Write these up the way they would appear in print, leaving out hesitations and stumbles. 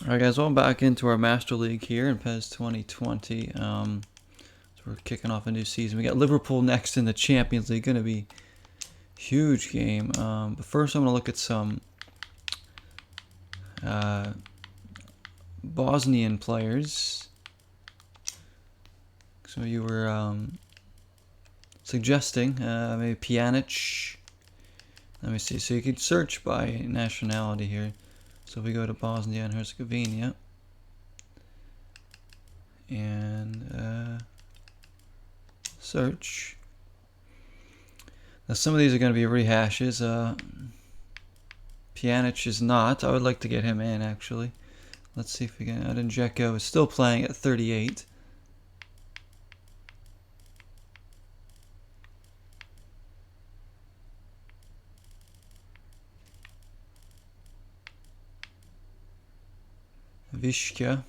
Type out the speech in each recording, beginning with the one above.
Alright guys, welcome back into our Master League here in PES 2020. So we're kicking off a new season. We got Liverpool next in the Champions League. Going to be a huge game. But first I'm going to look at some Bosnian players. So you were suggesting maybe Pjanic. Let me see. So you could search by nationality here. So if we go to Bosnia and Herzegovina and search. Now some of these are going to be rehashes. Pjanic is not. I would like to get him in actually. Let's see if we can. Edin Dzeko is still playing at 38. Vishka.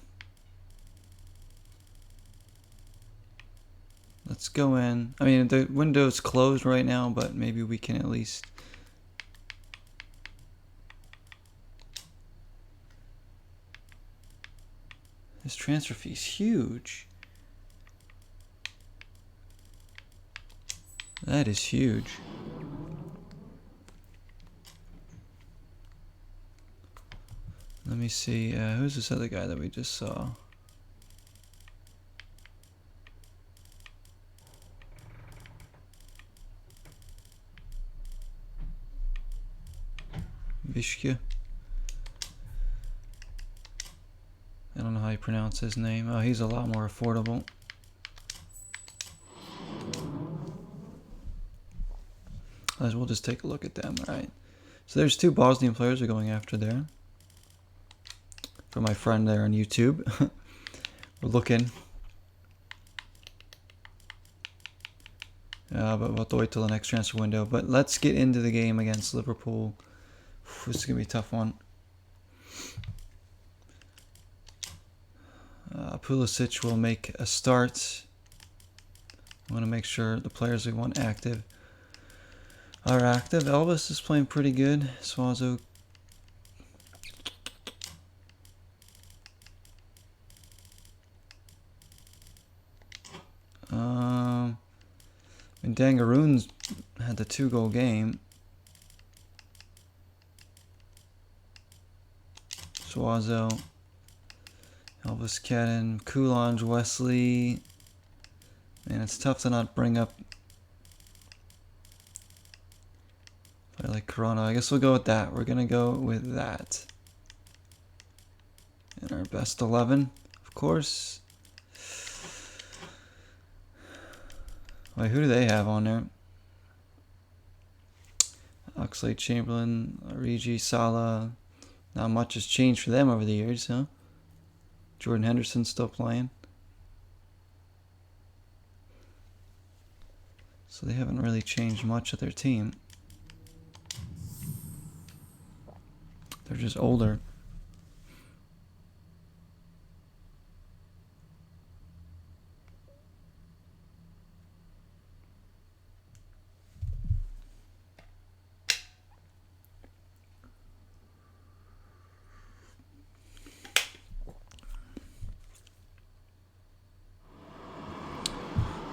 Let's go in. I mean, the window's closed right now, but maybe we can at least. His transfer fee is huge. That is huge. Let me see, who's this other guy that we just saw? Vishka. I don't know how you pronounce his name. Oh, he's a lot more affordable. We'll just take a look at them, alright. So there's two Bosnian players we're going after there. For my friend there on YouTube. We're looking. But we'll have to wait till the next transfer window. But let's get into the game against Liverpool. This is going to be a tough one. Pulisic will make a start. I want to make sure the players we want active are active. Elvis is playing pretty good. Swazo. And Dangaroon's had the 2-goal game. Swazo, Elvis Cadden, Coulange, Wesley. Man, it's tough to not bring up player like Corona. I guess we'll go with that. We're gonna go with that. And our best 11, of course. Wait, who do they have on there? Oxlade, Chamberlain, Origi, Salah. Not much has changed for them over the years, huh? Jordan Henderson's still playing. So they haven't really changed much of their team. They're just older.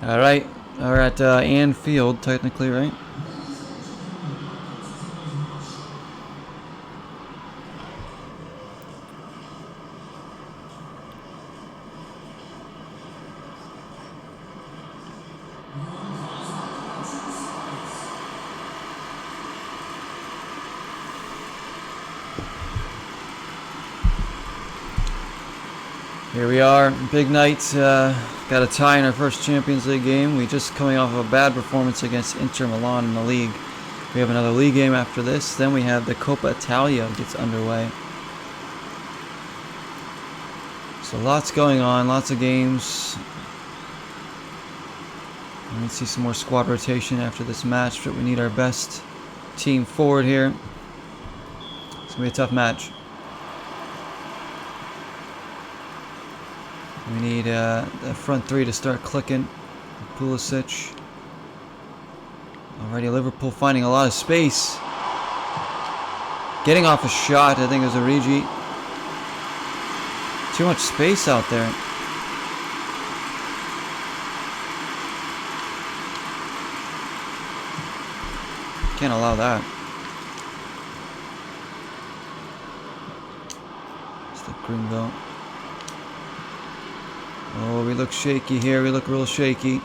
Alright, we're at Anfield, technically, right? Here we are, big night. Got a tie in our first Champions League game. We just coming off of a bad performance against Inter Milan in the league. We have another league game after this. Then we have the Coppa Italia gets underway. So lots going on, lots of games. Let me see some more squad rotation after this match, but we need our best team forward here. It's going to be a tough match. We need the front three to start clicking. Pulisic. Already Liverpool finding a lot of space. Getting off a shot, I think it was Origi. Too much space out there. Can't allow that. Step Greenville. Oh, we look shaky here. We look real shaky.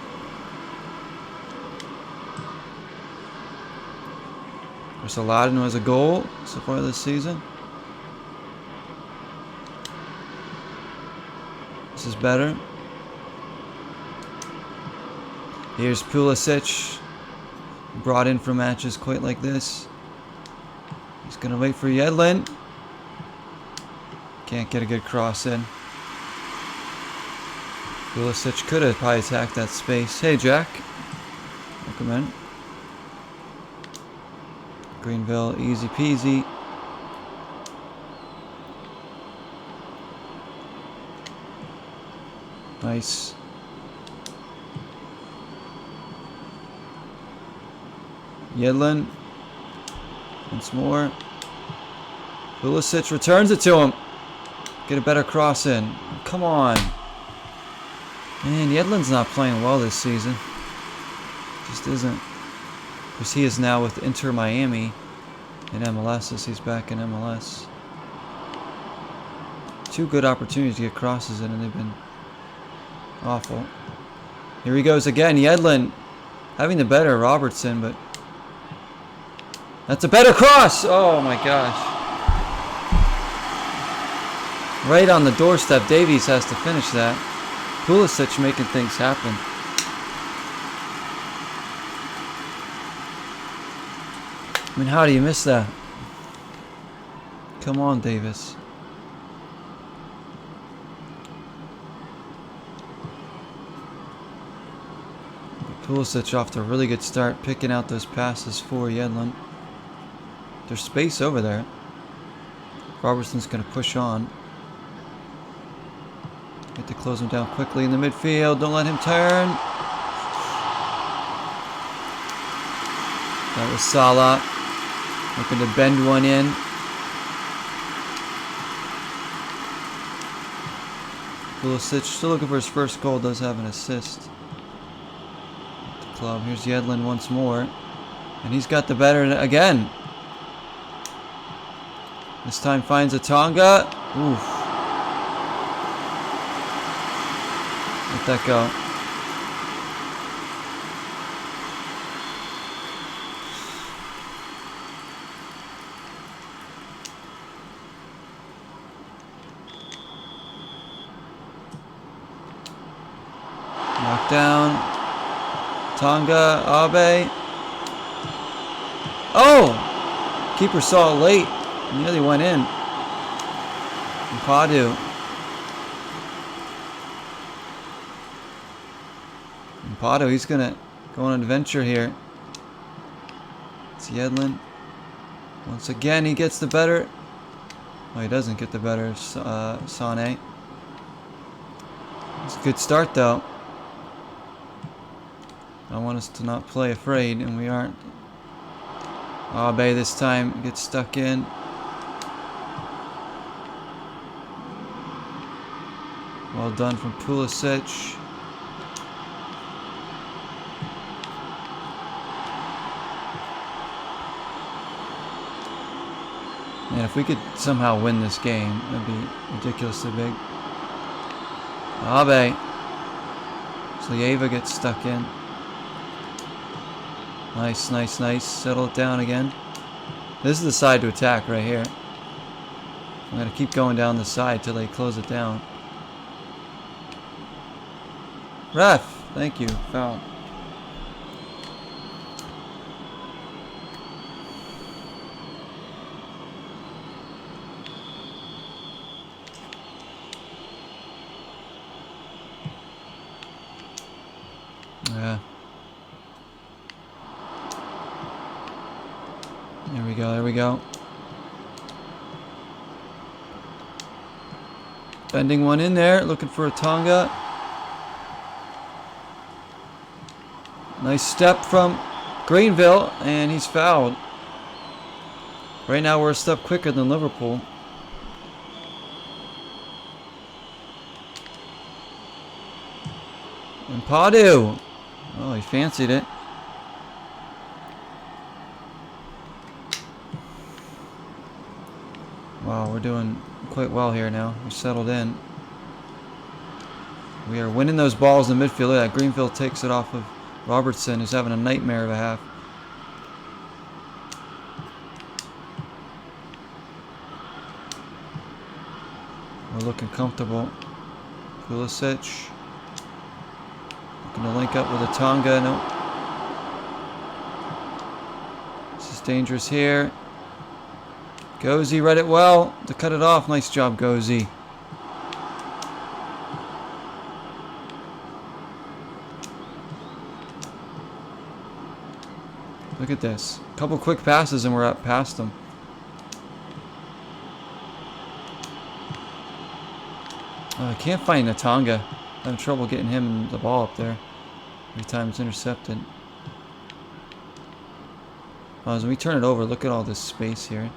Chris Aladdin was a goal so far this season. This is better. Here's Pulisic. Brought in for matches quite like this. He's going to wait for Yedlin. Can't get a good cross in. Pulisic could have probably attacked that space. Hey, Jack. Welcome in. Greenville, easy peasy. Nice. Yedlin. Once more. Pulisic returns it to him. Get a better cross in. Come on. Man, Yedlin's not playing well this season. Just isn't. Because he is now with Inter Miami in MLS as he's back in MLS. 2 good opportunities to get crosses in and they've been awful. Here he goes again. Yedlin having the better Robertson, but that's a better cross! Oh my gosh. Right on the doorstep. Davies has to finish that. Pulisic making things happen. I mean, how do you miss that? Come on, Davis. Pulisic off to a really good start, picking out those passes for Yedlin. There's space over there. Robertson's going to push on. Get to close him down quickly in the midfield. Don't let him turn. That was Salah. Looking to bend one in. Pulisic still looking for his first goal. Does have an assist. At the club. Here's Yedlin once more. And he's got the better again. This time finds a Tonga. Oof. Let that go. Knocked down. Tonga, Abe. Oh! Keeper saw it late. Nearly went in. And Padu. And Padu, he's going to go on an adventure here. It's Yedlin. Once again, he gets the better. Oh, he doesn't get the better. Sane. It's a good start, though. I want us to not play afraid, and we aren't. Abe this time gets stuck in. Well done from Pulisic. Man, if we could somehow win this game, that'd be ridiculously big. Abe. Slieva gets stuck in. Nice, nice, nice. Settle it down again. This is the side to attack right here. I'm going to keep going down the side till they close it down. Ref, thank you. Foul. Yeah. There we go, there we go. Bending one in there, looking for a Tonga. Nice step from Greenville, and he's fouled. Right now we're a step quicker than Liverpool. Padu. Oh, he fancied it. Wow, we're doing quite well here now. We settled in. We are winning those balls in the midfield. Look at that. Greenfield takes it off of Robertson, who's having a nightmare of a half. We're looking comfortable. Pulisic. Looking to link up with a Tonga. Nope. This is dangerous here. Gozi read it well to cut it off. Nice job, Gozi. Look at this. A couple quick passes and we're up past them. Oh, I can't find Natanga. Having trouble getting him the ball up there. Every time it's intercepted. Oh, as we turn it over, look at all this space here.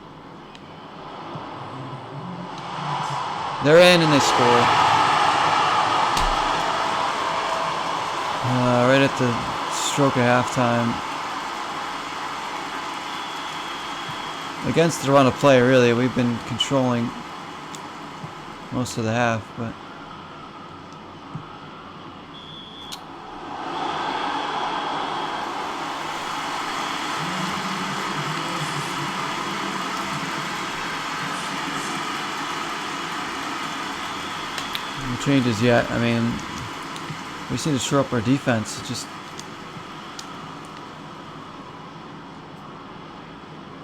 They're in and they score. Right at the stroke of halftime. Against the run of play, really, we've been controlling most of the half, but no changes yet. I mean, we just need to shore up our defense. It's just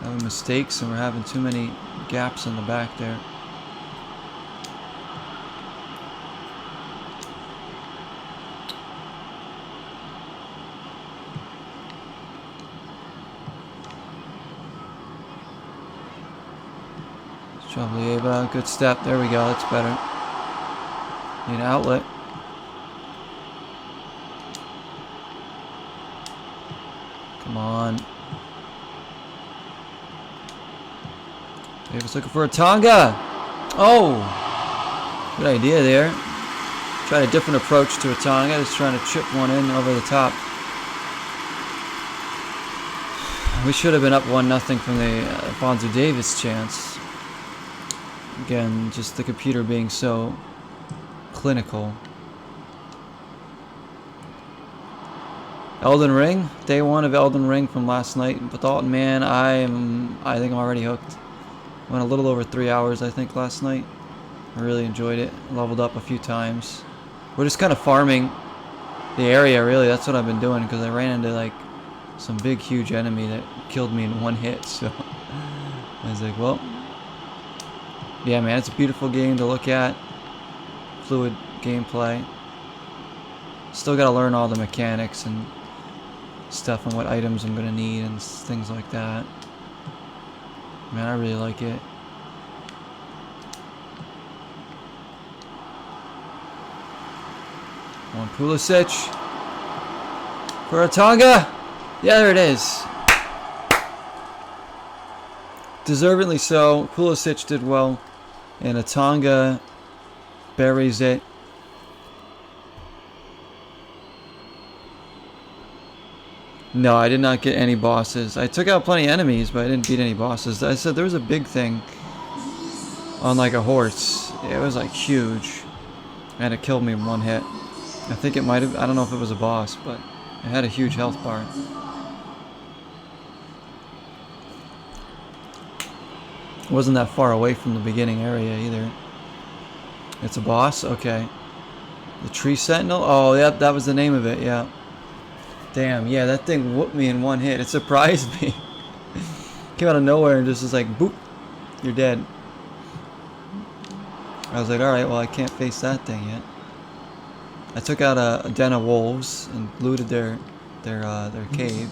having mistakes, and we're having too many gaps in the back there. Chablieba, good step. There we go. That's better. Need an outlet. Come on. Davis looking for a Tonga. Oh, good idea there. Tried a different approach to a Tonga. Just trying to chip one in over the top. We should have been up 1-0 from the Alphonso Davis chance. Again, just the computer being so clinical. Elden Ring, day 1 of Elden Ring from last night. But Dalton, man, I think I'm already hooked. Went a little over 3 hours, I think, last night. I really enjoyed it. Leveled up a few times. We're just kind of farming the area, really. That's what I've been doing, because I ran into like some big, huge enemy that killed me in one hit. So I was like, well, yeah, man, it's a beautiful game to look at. Fluid gameplay. Still got to learn all the mechanics and stuff and what items I'm going to need and things like that. Man, I really like it. One Pulisic. For a Tonga. Yeah, there it is. Deservedly so. Pulisic did well. And a Tonga buries it. No, I did not get any bosses. I took out plenty of enemies, but I didn't beat any bosses. I said there was a big thing on like a horse. It was like huge. And it killed me in one hit. I think it might have, I don't know if it was a boss, but it had a huge health bar. It wasn't that far away from the beginning area either. It's a boss? Okay. The Tree Sentinel? Oh, yeah, that was the name of it, yeah. Damn, yeah, that thing whooped me in one hit. It surprised me. Came out of nowhere and just was like, boop, you're dead. I was like, alright, well, I can't face that thing yet. I took out a den of wolves and looted their cave.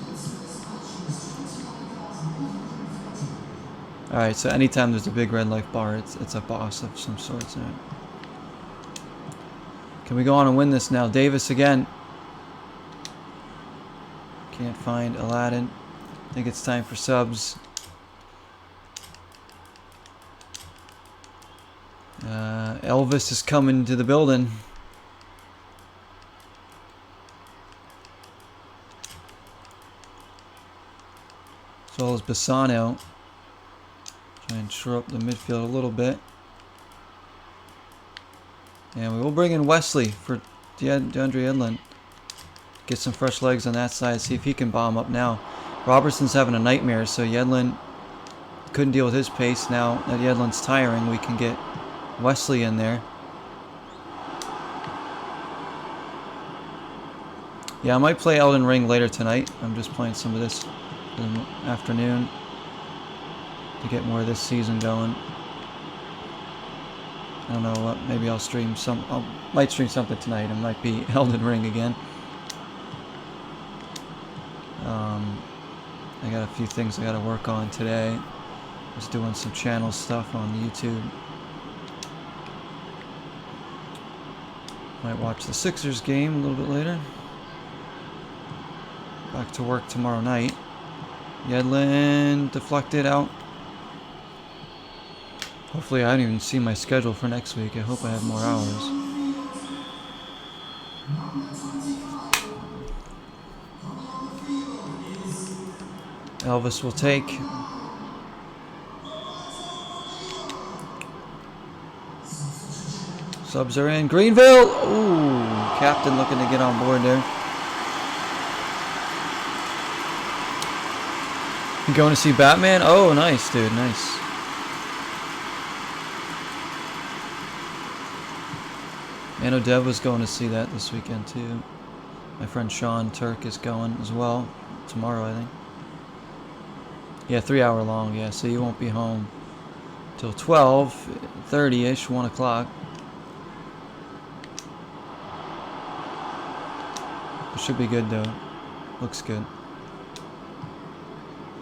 Alright, so anytime there's a big red life bar, it's a boss of some sort. So. Can we go on and win this now? Davis again. Can't find Aladdin. I think it's time for subs. Elvis is coming to the building. As well as Bassano. Try and shore up the midfield a little bit. And we will bring in Wesley for DeAndre Edlin. Get some fresh legs on that side. See if he can bomb up now. Robertson's having a nightmare, so Yedlin couldn't deal with his pace. Now that Yedlin's tiring, we can get Wesley in there. Yeah, I might play Elden Ring later tonight. I'm just playing some of this in the afternoon to get more of this season going. I don't know what. Maybe I'll stream some. I might stream something tonight. It might be Elden Ring again. I got a few things I got to work on today. Just doing some channel stuff on YouTube. Might watch the Sixers game a little bit later. Back to work tomorrow night. Yedlin deflected out. Hopefully I don't even see my schedule for next week. I hope I have more hours. Elvis will take. Subs are in. Greenville! Ooh, captain looking to get on board there. You going to see Batman? Oh, nice, dude. Nice. I know Dev was going to see that this weekend, too. My friend Sean Turk is going as well. Tomorrow, I think. Yeah, 3 hour long, yeah, so you won't be home till 12:30-ish, 1 o'clock. It should be good, though. Looks good.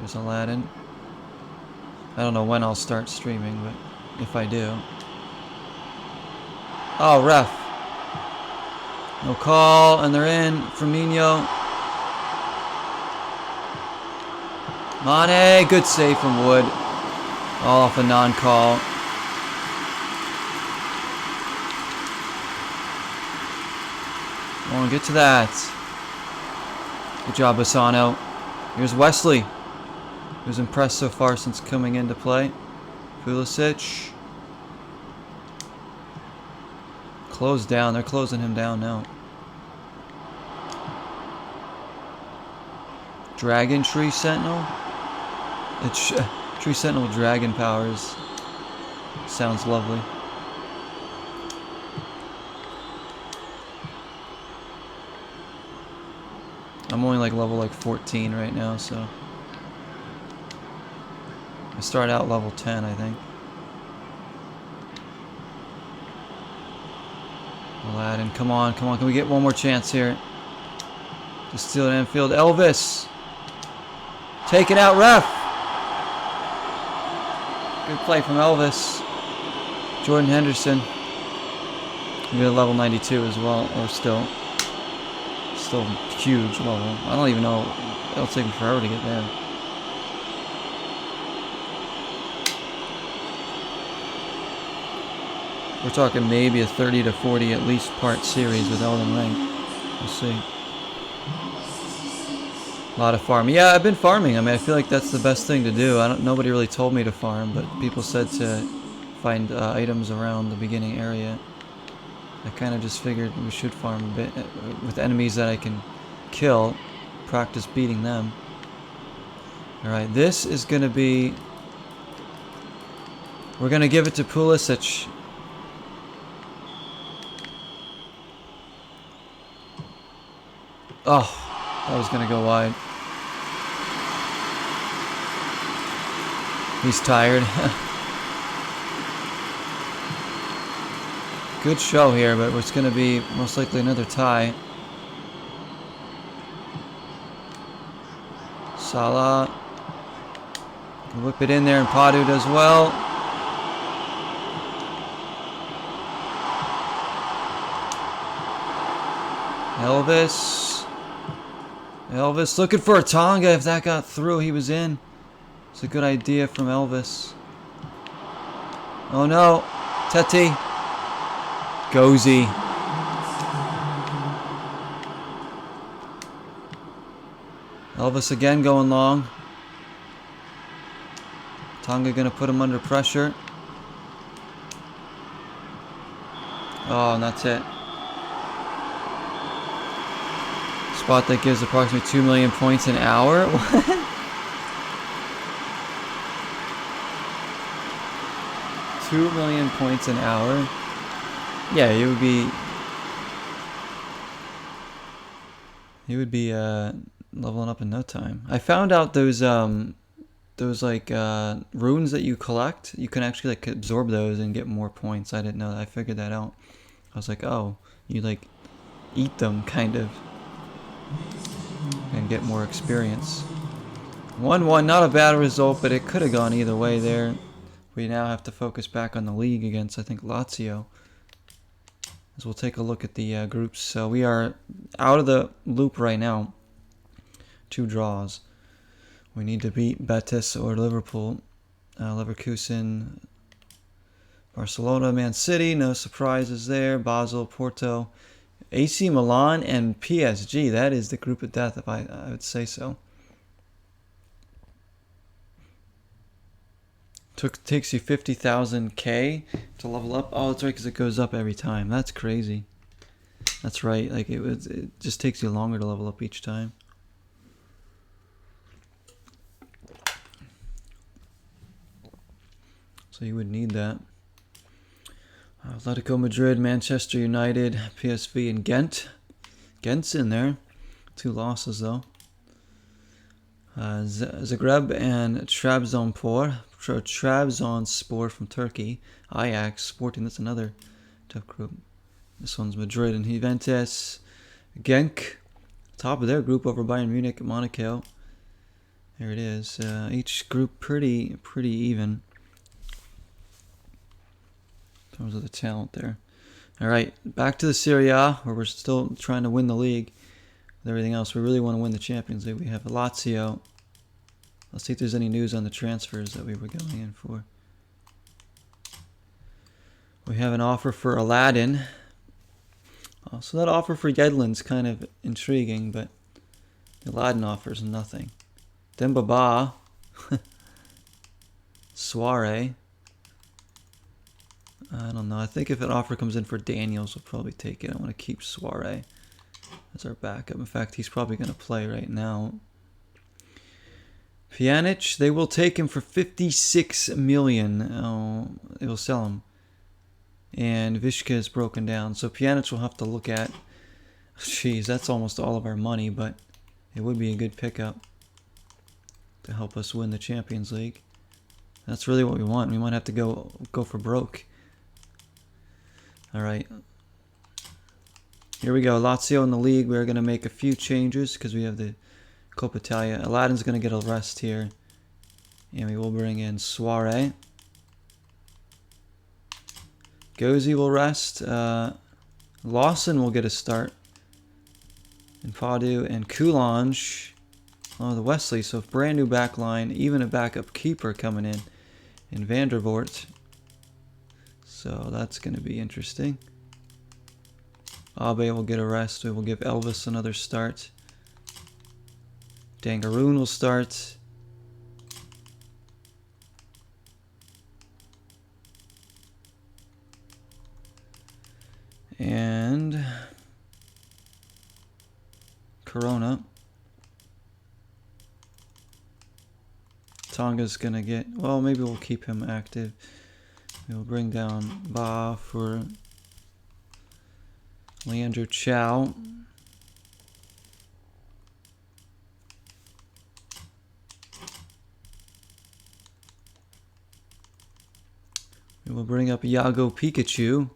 There's Aladdin. I don't know when I'll start streaming, but if I do. Oh, ref. No call, and they're in. Firmino. Mane, good save from Wood. All off a non-call. I want to get to that. Good job, Bassano. Here's Wesley, who's impressed so far since coming into play. Pulisic. Closed down. They're closing him down now. Dragon Tree Sentinel? It's Tree Sentinel Dragon powers. Sounds lovely. I'm only like level 14 right now, so I start out level 10, I think. Aladdin, come on, come on. Can we get one more chance here? To steal it Anfield. Elvis! Take it out, ref! Good play from Elvis. Jordan Henderson. We get a level 92 as well, or still huge level. I don't even know. It'll take me forever to get there. We're talking maybe a 30 to 40 at least part series with Elden Ring. We'll see. A lot of farming. Yeah, I've been farming. I mean, I feel like that's the best thing to do. Nobody really told me to farm, but people said to find items around the beginning area. I kind of just figured we should farm a bit with enemies that I can kill, practice beating them. Alright, this is going to be... We're going to give it to Pulisic. Oh, that was going to go wide. He's tired. Good show here, but it's going to be most likely another tie. Salah can whip it in there, and Padu does well. Elvis looking for a Tonga. If that got through, he was in. It's a good idea from Elvis. Oh no, Teti. Gozy. Elvis again going long. Tonga gonna put him under pressure. Oh, and that's it. Spot that gives approximately 2 million points an hour. What? 2 million points an hour. Yeah, you would be leveling up in no time. I found out those like runes that you collect, you can actually like absorb those and get more points. I didn't know that. I figured that out. I was like, oh, you like eat them kind of and get more experience. 1-1, not a bad result, but it could have gone either way there. We now have to focus back on the league against, I think, Lazio. As we'll take a look at the groups. So we are out of the loop right now. 2 draws. We need to beat Betis or Liverpool. Leverkusen, Barcelona, Man City. No surprises there. Basel, Porto, AC Milan, and PSG. That is the group of death, if I would say so. Takes you 50,000 K to level up. Oh, that's right, because it goes up every time. That's crazy. That's right. Like it just takes you longer to level up each time. So you would need that. Atletico Madrid, Manchester United, PSV, and Ghent. Ghent's in there. 2 losses though. Zagreb and Trabzonspor from Turkey. Ajax, Sporting, that's another tough group. This one's Madrid and Juventus. Genk, top of their group over Bayern Munich and Monaco. There it is. Each group pretty even in terms of the talent there. Alright, back to the Serie A, where we're still trying to win the league. With everything else, we really want to win the Champions League. We have Lazio. Let's see if there's any news on the transfers that we were going in for. We have an offer for Aladdin. So that offer for Yedlin's kind of intriguing, but the Aladdin offers nothing. Dembaba. Soare. I don't know. I think if an offer comes in for Daniels, we'll probably take it. I want to keep Soare as our backup. In fact, he's probably going to play right now. Pjanic, they will take him for 56 million. Oh, they will sell him. And Vishka is broken down. So Pjanic will have to look at. Jeez, that's almost all of our money, but it would be a good pickup to help us win the Champions League. That's really what we want. We might have to go for broke. All right. Here we go. Lazio in the league. We're going to make a few changes because we have the Coppa Italia. Aladdin's going to get a rest here. And we will bring in Soare. Gozi will rest. Lawson will get a start. And Padu and Coulange. Oh, the Wesley. So brand new back line. Even a backup keeper coming in. And Vandervoort. So that's going to be interesting. Abe will get a rest. We will give Elvis another start. Dangaroon will start. And Corona. Tonga's going to get... Well, maybe we'll keep him active. We'll bring down Ba for Leandro Chow. We will bring up Iago Pikachu.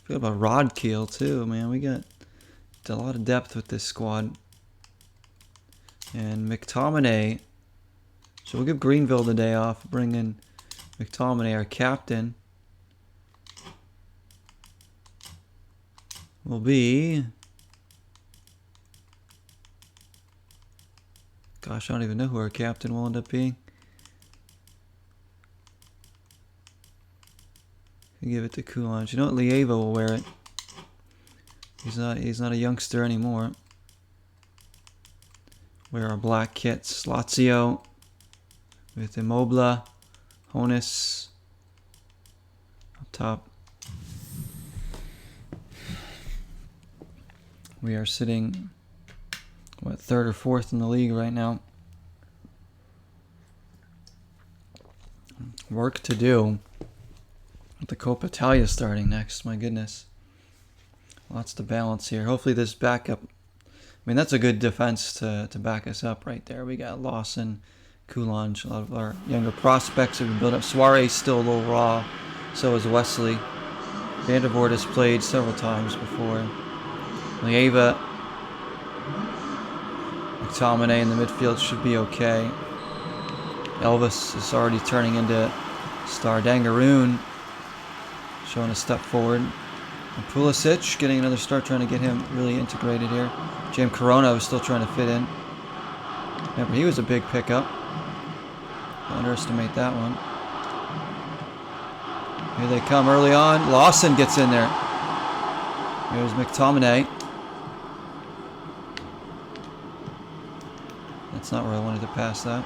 Forgot about Rodkeel too, man. We got a lot of depth with this squad. And McTominay. So we'll give Greenville the day off. Bring in McTominay, our captain. Will be... Gosh, I don't even know who our captain will end up being. Give it to Coulange. You know what? Lieva will wear it. He's not a youngster anymore. Wear our black kits. Lazio. with Immobile, Honus up top. We are sitting, what, 3rd or 4th in the league right now. Work to do with the Coppa Italia starting next. My goodness. Lots to balance here. Hopefully this backup, I mean, that's a good defense to back us up right there. We got Lawson, Coulange, a lot of our younger prospects have been built up. Suarez still a little raw, so is Wesley. Vandervoort has played several times before. Lieva, McTominay in the midfield should be okay. Elvis is already turning into star. Dangaroon showing a step forward. And Pulisic getting another start, trying to get him really integrated here. James Corona was still trying to fit in. Remember, he was a big pickup. Don't underestimate that one. Here they come early on. Lawson gets in there. Here's McTominay. That's not where I wanted to pass that.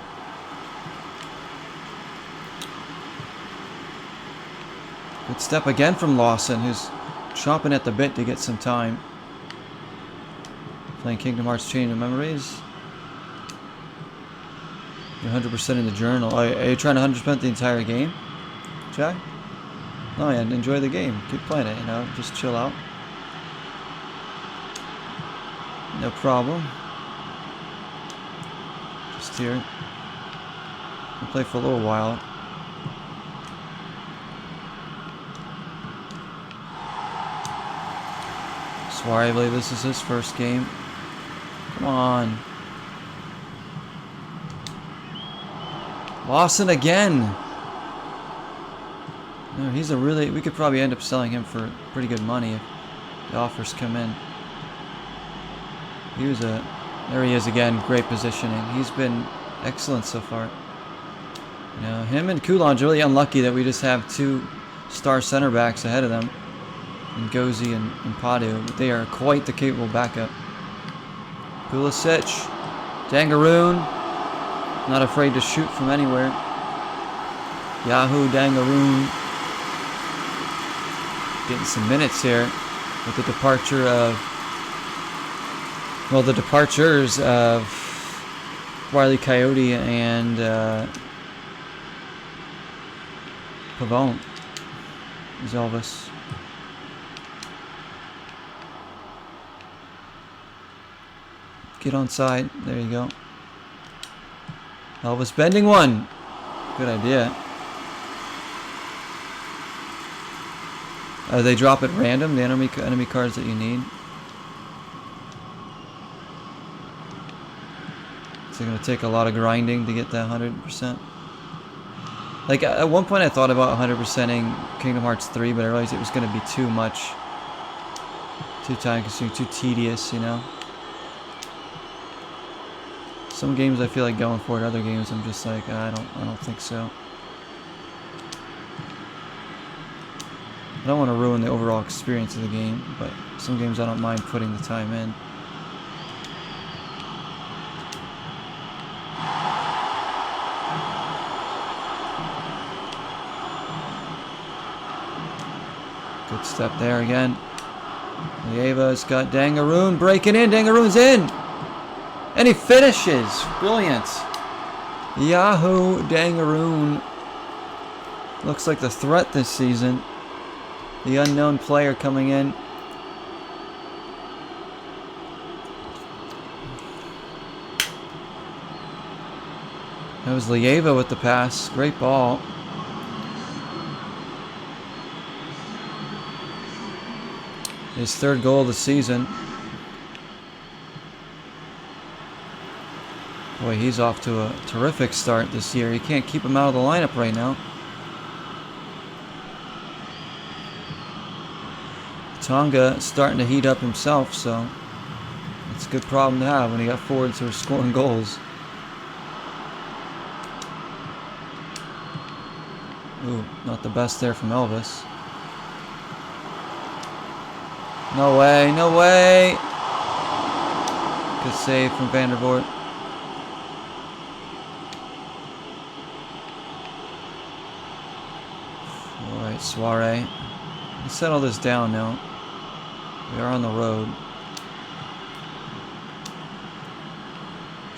Good step again from Lawson, who's chomping at the bit to get some time. Playing Kingdom Hearts Chain of Memories. You're 100% in the journal. Are you trying to 100% the entire game, Jack? No, yeah, enjoy the game. Keep playing it, you know. Just chill out. No problem. Just here. We'll play for a little while. Suarez, I believe this is his first game. Come on. Lawson again. No, he's a really... We could probably end up selling him for pretty good money if the offers come in. He was a... There he is again. Great positioning. He's been excellent so far. You know, him and Coulange really unlucky that we just have 2 star center backs ahead of them. Ngozi and Padu, but they are quite the capable backup. Pulisic, Dangaroon, not afraid to shoot from anywhere. Yahoo Dangaroon getting some minutes here with the departure of, well, the departures of Wile E. Coyote and Pavone. Is Elvis. Get on side. There you go. Elvis bending one. Good idea. They drop at random, the enemy cards that you need. It's going to take a lot of grinding to get that 100%. Like, at one point I thought about 100%ing Kingdom Hearts 3, but I realized it was going to be too much. Too time consuming, too tedious, you know? Some games I feel like going for it, other games I'm just like, I don't think so. I don't want to ruin the overall experience of the game, but some games I don't mind putting the time in. Good step there again. Lieva's got Dangaroon breaking in. Dangaroon's in! And he finishes. Brilliant. Yahoo Dangaroon looks like the threat this season. The unknown player coming in. That was Lieva with the pass. Great ball. His 3rd goal of the season. Boy, he's off to a terrific start this year. You can't keep him out of the lineup right now. Tonga starting to heat up himself, so it's a good problem to have when you got forwards who are scoring goals. Ooh, not the best there from Elvis. No way, no way! Good save from Vandervoort. Soiree. Let's settle this down now. We are on the road.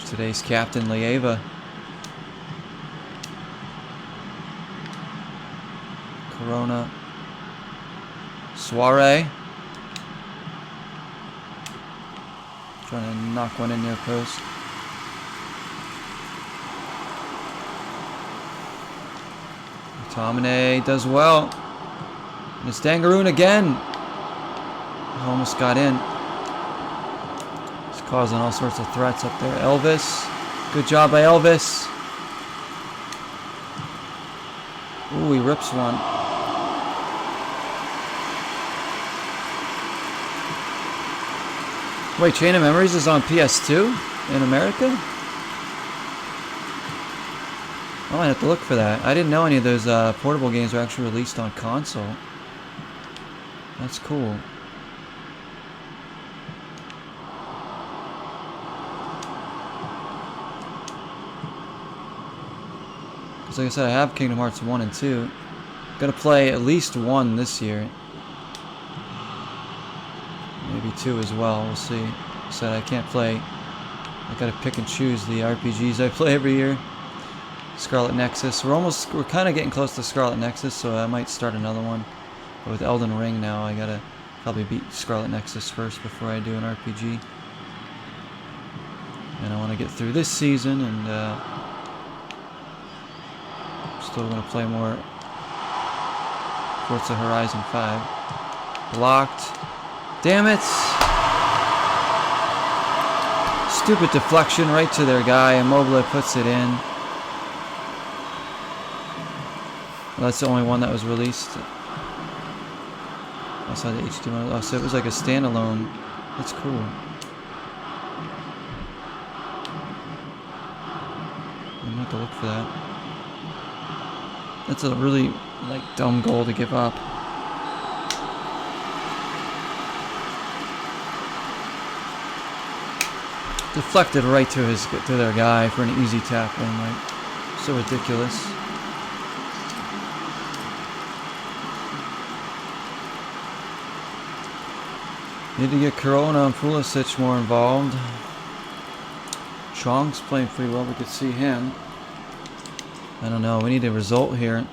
Today's captain, Lieva. Corona. Soiree. Trying to knock one in near post. Tomine does well. And it's Dangaroon again. Almost got in. He's causing all sorts of threats up there. Elvis. Good job by Elvis. Ooh, he rips one. Wait, Chain of Memories is on PS2 in America? I might have to look for that. I didn't know any of those portable games were actually released on console. That's cool. Because like I said, I have Kingdom Hearts 1 and 2. Gotta play at least 1 this year. Maybe 2 as well, we'll see. Said I can't play. I gotta pick and choose the RPGs I play every year. Scarlet Nexus. We're kind of getting close to Scarlet Nexus, so I might start another one. But with Elden Ring now, I gotta probably beat Scarlet Nexus first before I do an RPG. And I want to get through this season, and still gonna play more Forza Horizon 5. Blocked. Damn it! Stupid deflection right to their guy. Immobile puts it in. Well, that's the only one that was released. Outside the HD1. Oh, so it was like a standalone. That's cool. I'm gonna have to look for that. That's a really, like, dumb goal to give up. Deflected right to their guy for an easy tackling, like, so ridiculous. Need to get Corona and Pulisic more involved. Chong's playing pretty well, we could see him. I don't know, we need a result here.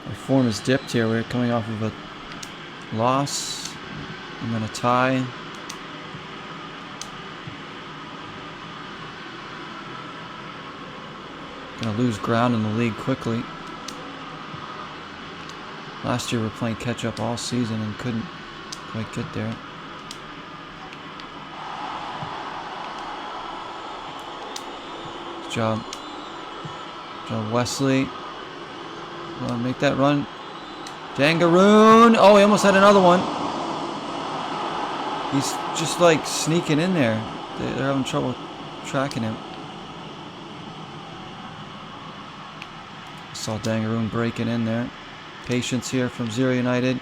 Our form is dipped here, we're coming off of a loss and then a tie. Gonna lose ground in the league quickly. Last year we were playing catch up all season and couldn't quite get there. Good job. Good job, Wesley. Well, make that run. Dangaroon! Oh, he almost had another one. He's just like sneaking in there. They're having trouble tracking him. Saw Dangaroon breaking in there. Patience here from Zero United.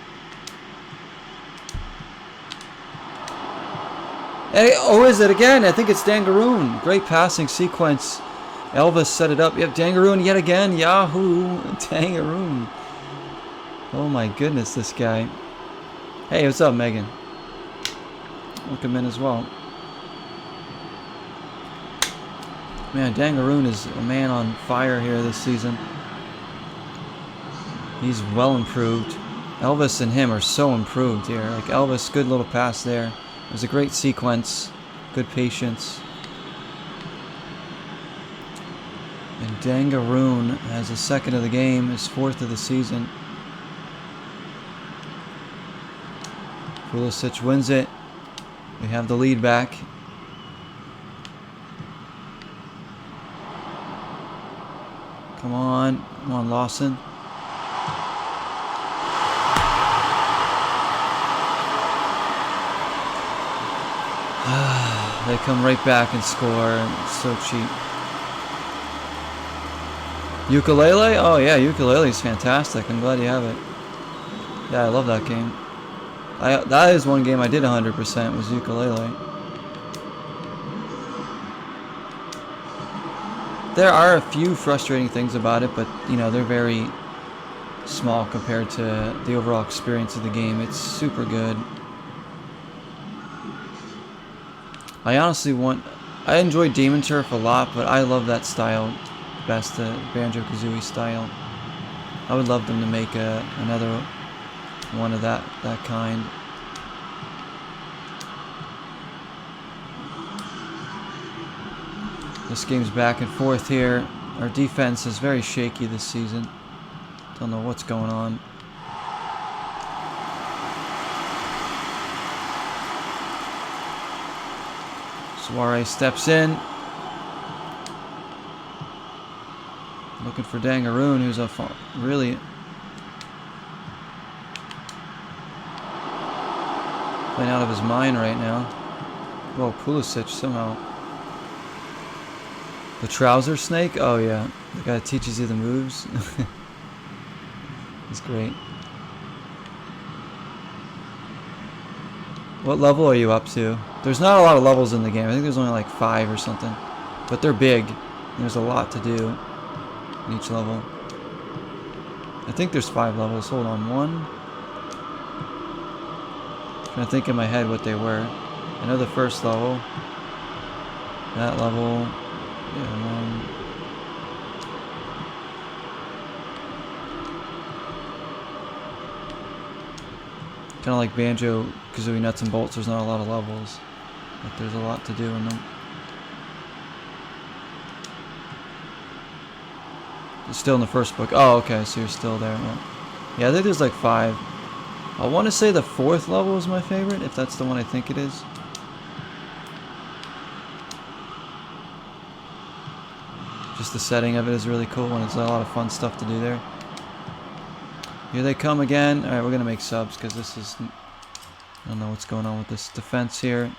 Hey, oh, is it again? I think it's Dangaroon. Great passing sequence. Elvis set it up. Yep, Dangaroon yet again. Yahoo! Dangaroon. Oh my goodness, this guy. Hey, what's up, Megan? Welcome in as well. Man, Dangaroon is a man on fire here this season. He's well improved. Elvis and him are so improved here. Like Elvis, good little pass there. It was a great sequence. Good patience. And Dangaroon has a second of the game, his fourth of the season. Pulisic wins it. We have the lead back. Come on, Lawson. They come right back and score, and it's so cheap. Ukulele? Oh yeah, Ukulele is fantastic. I'm glad you have it. Yeah, I love that game. That is one game I did 100% was Ukulele. There are a few frustrating things about it, but you know, they're very small compared to the overall experience of the game. It's super good. I honestly I enjoy Demon Turf a lot, but I love that style best, the Banjo-Kazooie style. I would love them to make another one of that kind. This game's back and forth here. Our defense is very shaky this season. Don't know what's going on. Suarez steps in. Looking for Dangaroon, who's really playing out of his mind right now. Whoa, Pulisic somehow. The trouser snake? Oh yeah, the guy that teaches you the moves. He's great. What level are you up to? There's not a lot of levels in the game. I think there's only like 5 or something. But they're big. There's a lot to do in each level. I think there's 5 levels. Hold on, 1. Trying to think in my head what they were. I know the first level. That level. Yeah, 1. Kind of like Banjo-Kazooie Nuts and Bolts, there's not a lot of levels, but there's a lot to do in them. It's still in the first book. Oh, okay, so you're still there. Yeah, I think there's like 5. I want to say the 4th level is my favorite, if that's the one I think it is. Just the setting of it is really cool, and it's a lot of fun stuff to do there. Here they come again. Alright, we're going to make subs because this is... I don't know what's going on with this defense here.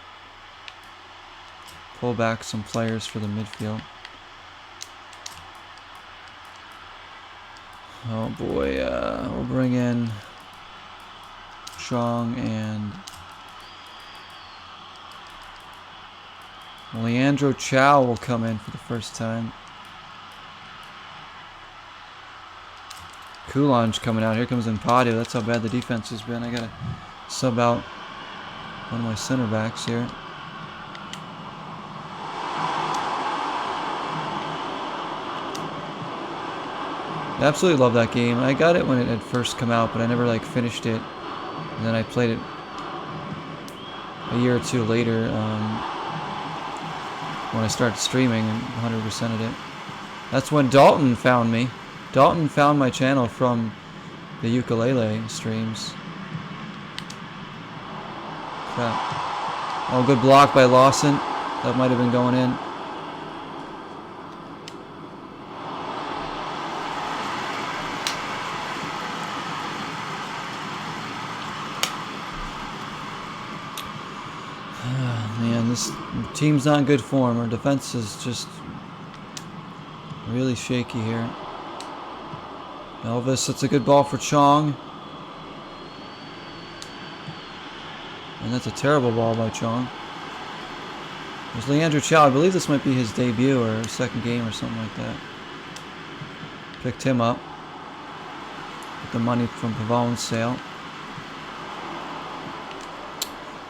Pull back some players for the midfield. Oh boy, we'll bring in Chong and Leandro Chow will come in for the first time. Coulange coming out. Here comes Impadu. That's how bad the defense has been. I gotta sub out one of my center backs here. I absolutely love that game. I got it when it had first come out, but I never like finished it. And then I played it a year or 2 later when I started streaming and 100%ed it. That's when Dalton found me. Dalton found my channel from the ukulele streams. Crap. Oh, good block by Lawson. That might have been going in. Man, this team's not in good form. Our defense is just really shaky here. Elvis, that's a good ball for Chong. And that's a terrible ball by Chong. There's Leandro Chow. I believe this might be his debut or his second game or something like that. Picked him up with the money from Pavon's sale.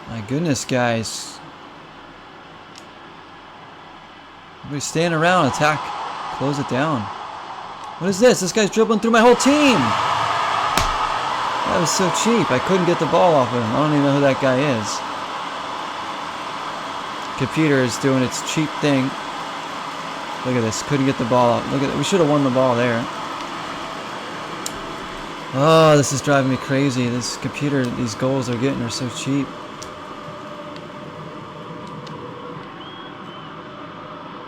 My goodness, guys. Everybody stand around, attack, close it down. What is this? This guy's dribbling through my whole team! That was so cheap. I couldn't get the ball off of him. I don't even know who that guy is. Computer is doing its cheap thing. Look at this. Couldn't get the ball out. Look at it. We should have won the ball there. Oh, this is driving me crazy. This computer, these goals they're getting are so cheap.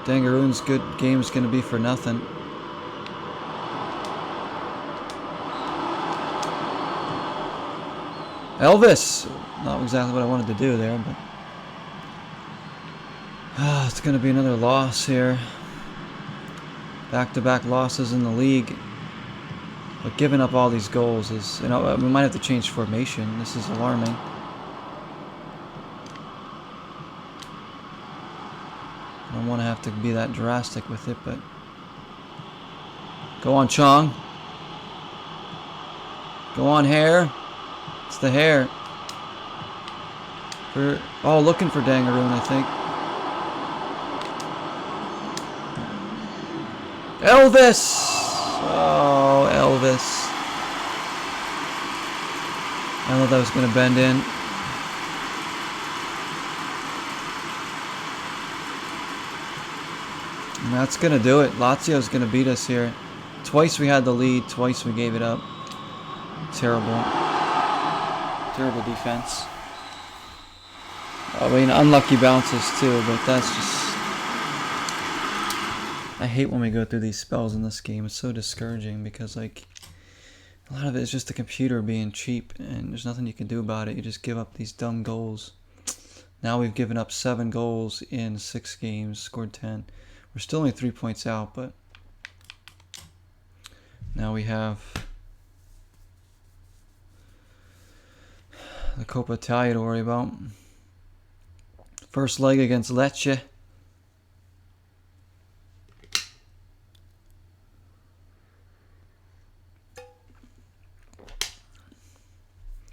Dangaroon's good game is going to be for nothing. Elvis! Not exactly what I wanted to do there, but... it's going to be another loss here. Back-to-back losses in the league. But giving up all these goals is... You know, we might have to change formation. This is alarming. I don't want to have to be that drastic with it, but... Go on, Chong. Go on, hair. It's the hair. Oh, looking for Dangaroon, I think. Elvis! Oh, Elvis. I thought that was going to bend in. And that's going to do it. Lazio's going to beat us here. Twice we had the lead. Twice we gave it up. Terrible. Terrible defense. I mean, unlucky bounces too, but that's just... I hate when we go through these spells in this game. It's so discouraging because, like, a lot of it is just the computer being cheap and there's nothing you can do about it. You just give up these dumb goals. Now we've given up 7 goals in 6 games, scored 10. We're still only 3 points out, but now we have the Coppa Italia to worry about. First leg against Lecce.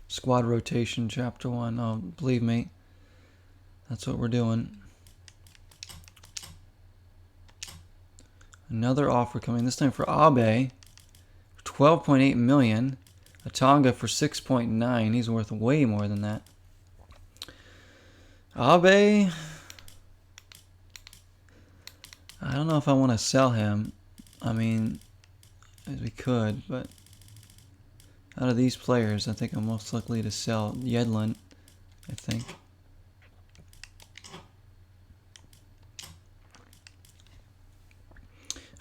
Squad rotation, chapter 1. Oh, believe me, that's what we're doing. Another offer coming, this time for Abe, for 12.8 million. Atanga for 6.9. He's worth way more than that. Abe, I don't know if I want to sell him. I mean, we could, but out of these players, I think I'm most likely to sell Yedlin, I think.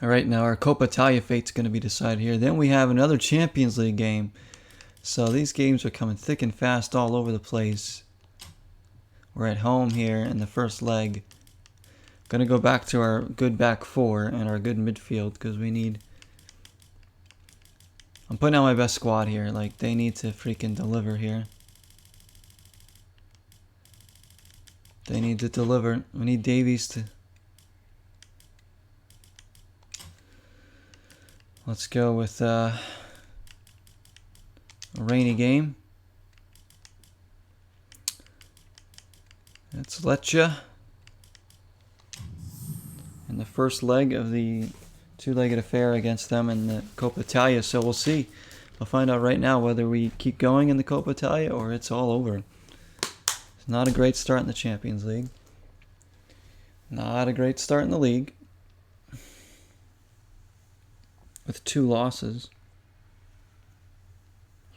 Alright, now our Coppa Italia fate's going to be decided here. Then we have another Champions League game. So these games are coming thick and fast all over the place. We're at home here in the first leg. Going to go back to our good back four and our good midfield because we need... I'm putting out my best squad here. Like, they need to freaking deliver here. They need to deliver. We need Davies to... Let's go with a rainy game. It's Lecce in the first leg of the two-legged affair against them in the Coppa Italia. So we'll see. We'll find out right now whether we keep going in the Coppa Italia or it's all over. It's not a great start in the Champions League. Not a great start in the league. With 2 losses.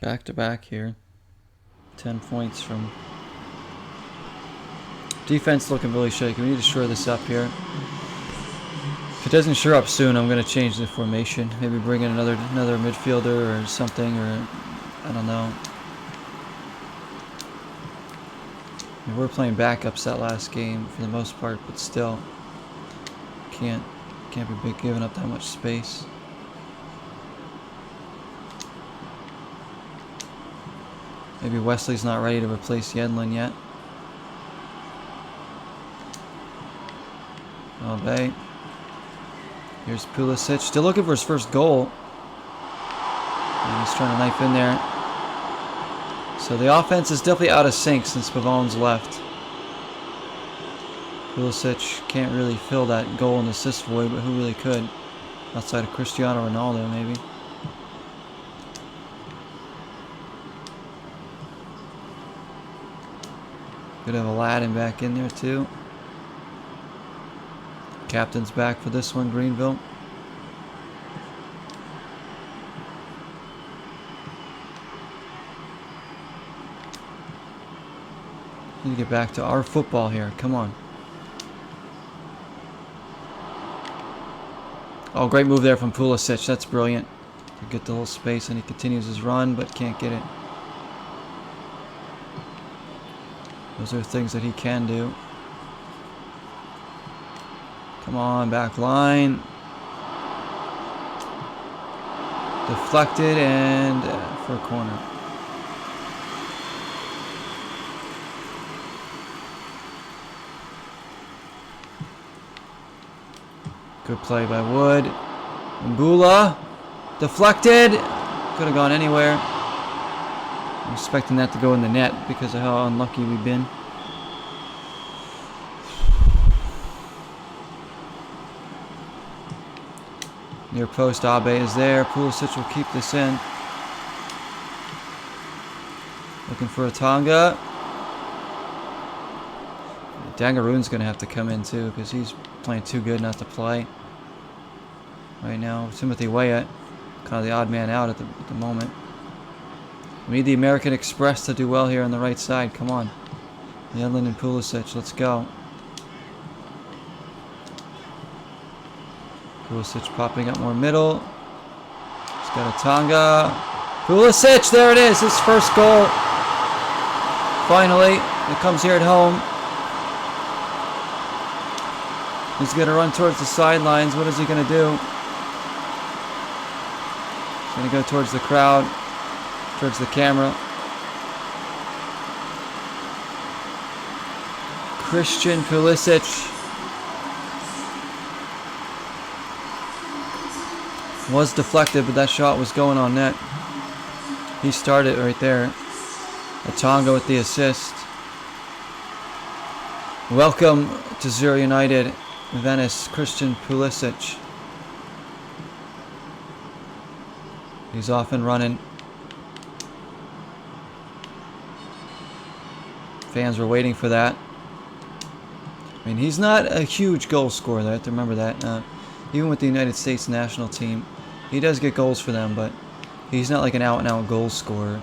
Back to back here. 10 points from... Defense looking really shaky. We need to shore this up here. If it doesn't shore up soon, I'm going to change the formation. Maybe bring in another midfielder or something, or I don't know. I mean, we're playing backups that last game for the most part, but still can't be giving up that much space. Maybe Wesley's not ready to replace Yedlin yet. Oh, babe. Here's Pulisic. Still looking for his first goal. And he's trying to knife in there. So the offense is definitely out of sync since Pavon's left. Pulisic can't really fill that goal and assist void, but who really could? Outside of Cristiano Ronaldo, maybe. Could have Aladdin back in there too. Captain's back for this one, Greenville. Need to get back to our football here. Come on. Oh, great move there from Pulisic. That's brilliant. To get the little space, and he continues his run, but can't get it. Those are things that he can do. Come on, back line. Deflected and for a corner. Good play by Wood. Mbula. Deflected. Could have gone anywhere. I'm expecting that to go in the net because of how unlucky we've been. Near post, Abe is there. Pulisic will keep this in. Looking for a Tonga. Dangaroon's going to have to come in too because he's playing too good not to play right now. Timothy Weah, kind of the odd man out at the moment. We need the American Express to do well here on the right side. Come on. Yedlin and Pulisic, let's go. Pulisic popping up more middle. He's got a Tonga. Pulisic, there it is, his first goal. Finally, it comes here at home. He's going to run towards the sidelines. What is he going to do? He's going to go towards the crowd, towards the camera. Christian Pulisic. Was deflected, but that shot was going on net. He started right there. Tonga with the assist. Welcome to Zero United, Venice, Christian Pulisic. He's off and running. Fans were waiting for that. I mean, he's not a huge goal scorer. I have to remember that. Even with the United States national team, he does get goals for them, but he's not like an out-and-out goal scorer.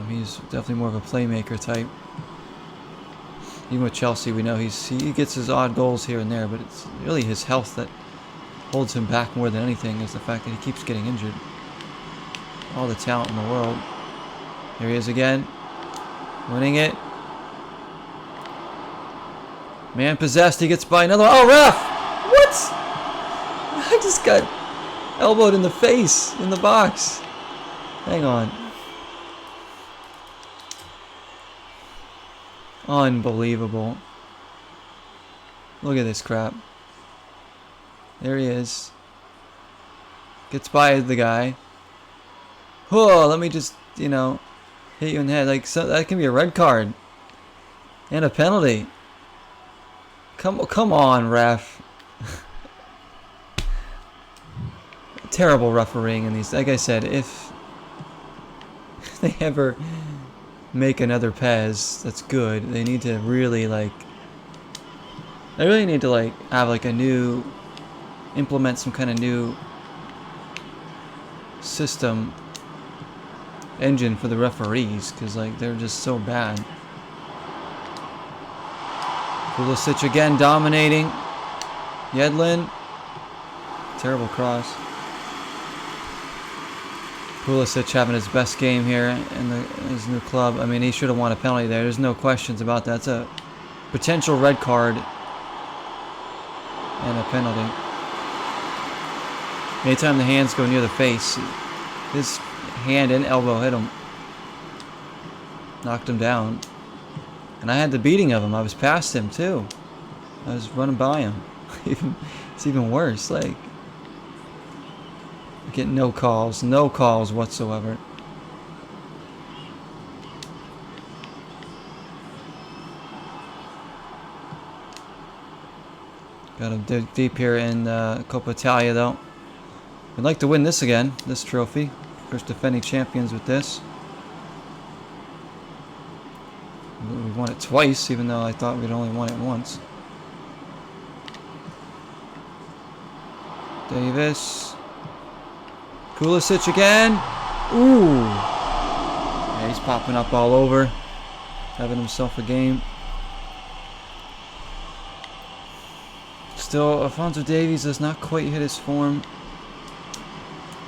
He's definitely more of a playmaker type. Even with Chelsea, we know he gets his odd goals here and there, but it's really his health that holds him back more than anything, is the fact that he keeps getting injured. All the talent in the world. Here he is again. Winning it. Man possessed, he gets by another. Oh, ref! What? I just got elbowed in the face in the box. Hang on. Unbelievable. Look at this crap. There he is. Gets by the guy. Oh, let me just, hit you in the head. Like, so that can be a red card. And a penalty. Come on, ref. Terrible refereeing in these. Like I said, if they ever make another PES that's good, they need to really have like a new, implement some kind of new system engine for the referees, because they're just so bad. Pulisic again dominating. Yedlin. Terrible cross. Pulisic having his best game here in his new club. I mean, he should have won a penalty there. There's no questions about that. It's a potential red card and a penalty. Anytime the hands go near the face, his hand and elbow hit him. Knocked him down. And I had the beating of him. I was past him too. I was running by him. It's even worse. Get no calls whatsoever. Got him dig deep here in Coppa Italia though. We'd like to win this again, this trophy. First defending champions with this. We won it twice, even though I thought we'd only won it once. Davis. Pulisic again. Ooh. Yeah, he's popping up all over. Having himself a game. Still, Alphonso Davies does not quite hit his form.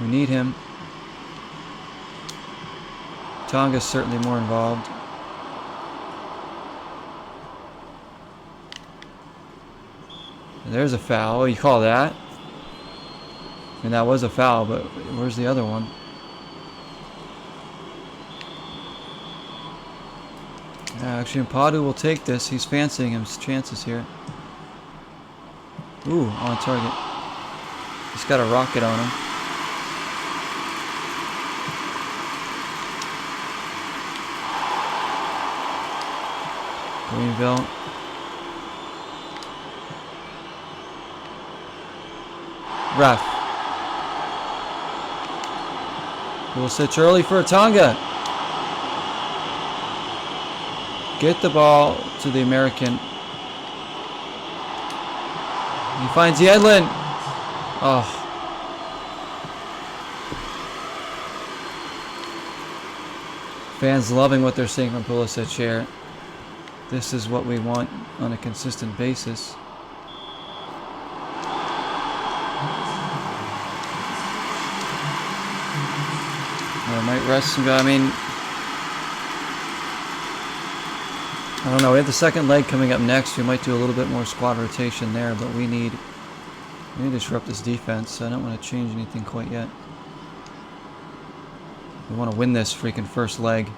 We need him. Tonga's certainly more involved. And there's a foul. You call that? I mean, that was a foul, but where's the other one? Actually, Mpadu will take this. He's fancying his chances here. Ooh, on target. He's got a rocket on him. Greenville. Ref. Pulisic early for Tonga. Get the ball to the American. He finds Yedlin. Oh. Fans loving what they're seeing from Pulisic here. This is what we want on a consistent basis. I might rest some guy. I mean, I don't know. We have the second leg coming up next. We might do a little bit more squad rotation there, but we need to disrupt this defense. So I don't want to change anything quite yet. We want to win this freaking first leg,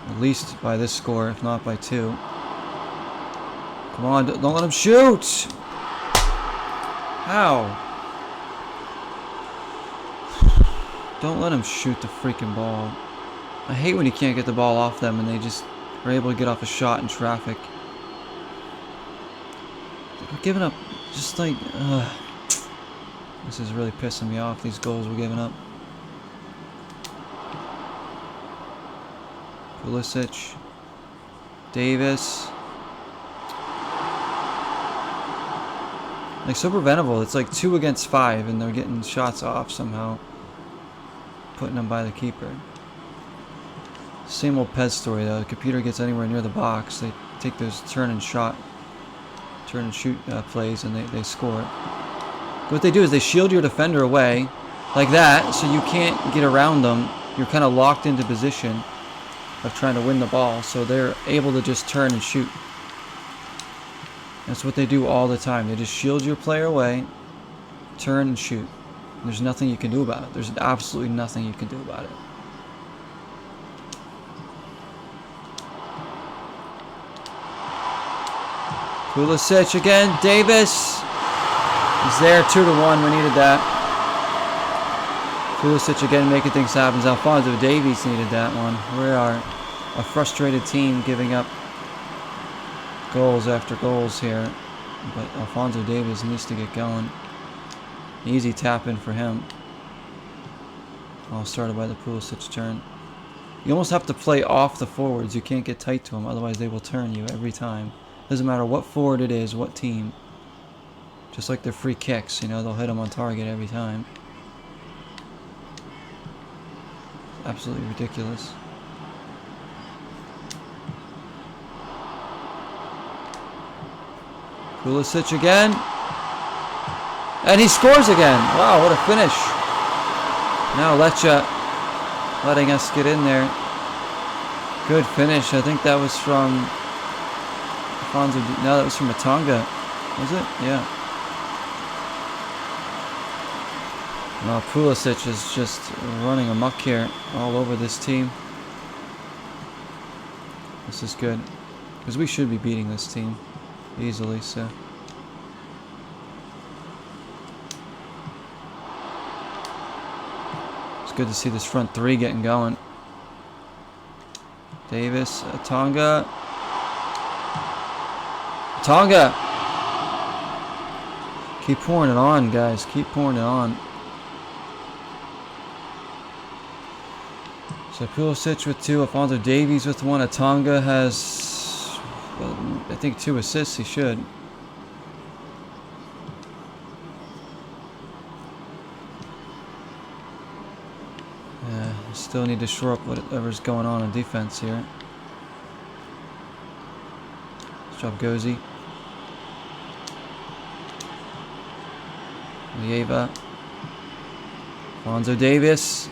at least by this score, if not by 2. Come on, don't let him shoot. How? Don't let him shoot the freaking ball. I hate when you can't get the ball off them and they just are able to get off a shot in traffic. We're giving up just like... This is really pissing me off, these goals we're giving up. Pulisic. Davis. Like, so preventable. It's like 2 against 5 and they're getting shots off somehow. Putting them by the keeper. Same old PES story though. The computer gets anywhere near the box, they take those turn and shoot plays and they score. What they do is they shield your defender away like that, so you can't get around them. You're kind of locked into position of trying to win the ball, so they're able to just turn and shoot. That's what they do all the time. They just shield your player away, turn and shoot. There's nothing you can do about it. There's absolutely nothing you can do about it. Pulisic again. Davis. He's there. 2-1. We needed that. Pulisic again making things happen. Alphonso Davies needed that one. We are a frustrated team giving up goals after goals here. But Alphonso Davies needs to get going. Easy tap in for him. All started by the Pulisic turn. You almost have to play off the forwards. You can't get tight to them, otherwise they will turn you every time. Doesn't matter what forward it is, what team. Just like their free kicks, you know, they'll hit them on target every time. Absolutely ridiculous. Pulisic again. And he scores again. Wow, what a finish. Now Lecce letting us get in there. Good finish. I think that was from Alphonso. No, that was from Tonga. Was it? Yeah. Well, Pulisic is just running amok here all over this team. This is good. Because we should be beating this team easily, so... Good to see this front 3 getting going. Davis, Tonga. Tonga! Keep pouring it on, guys. Keep pouring it on. So Pulisic with 2, Alphonso Davies with 1. Tonga has, well, I think 2 assists. He should. Still need to shore up whatever's going on in defense here. Good job, Gozi. Lieva. Alphonso Davis.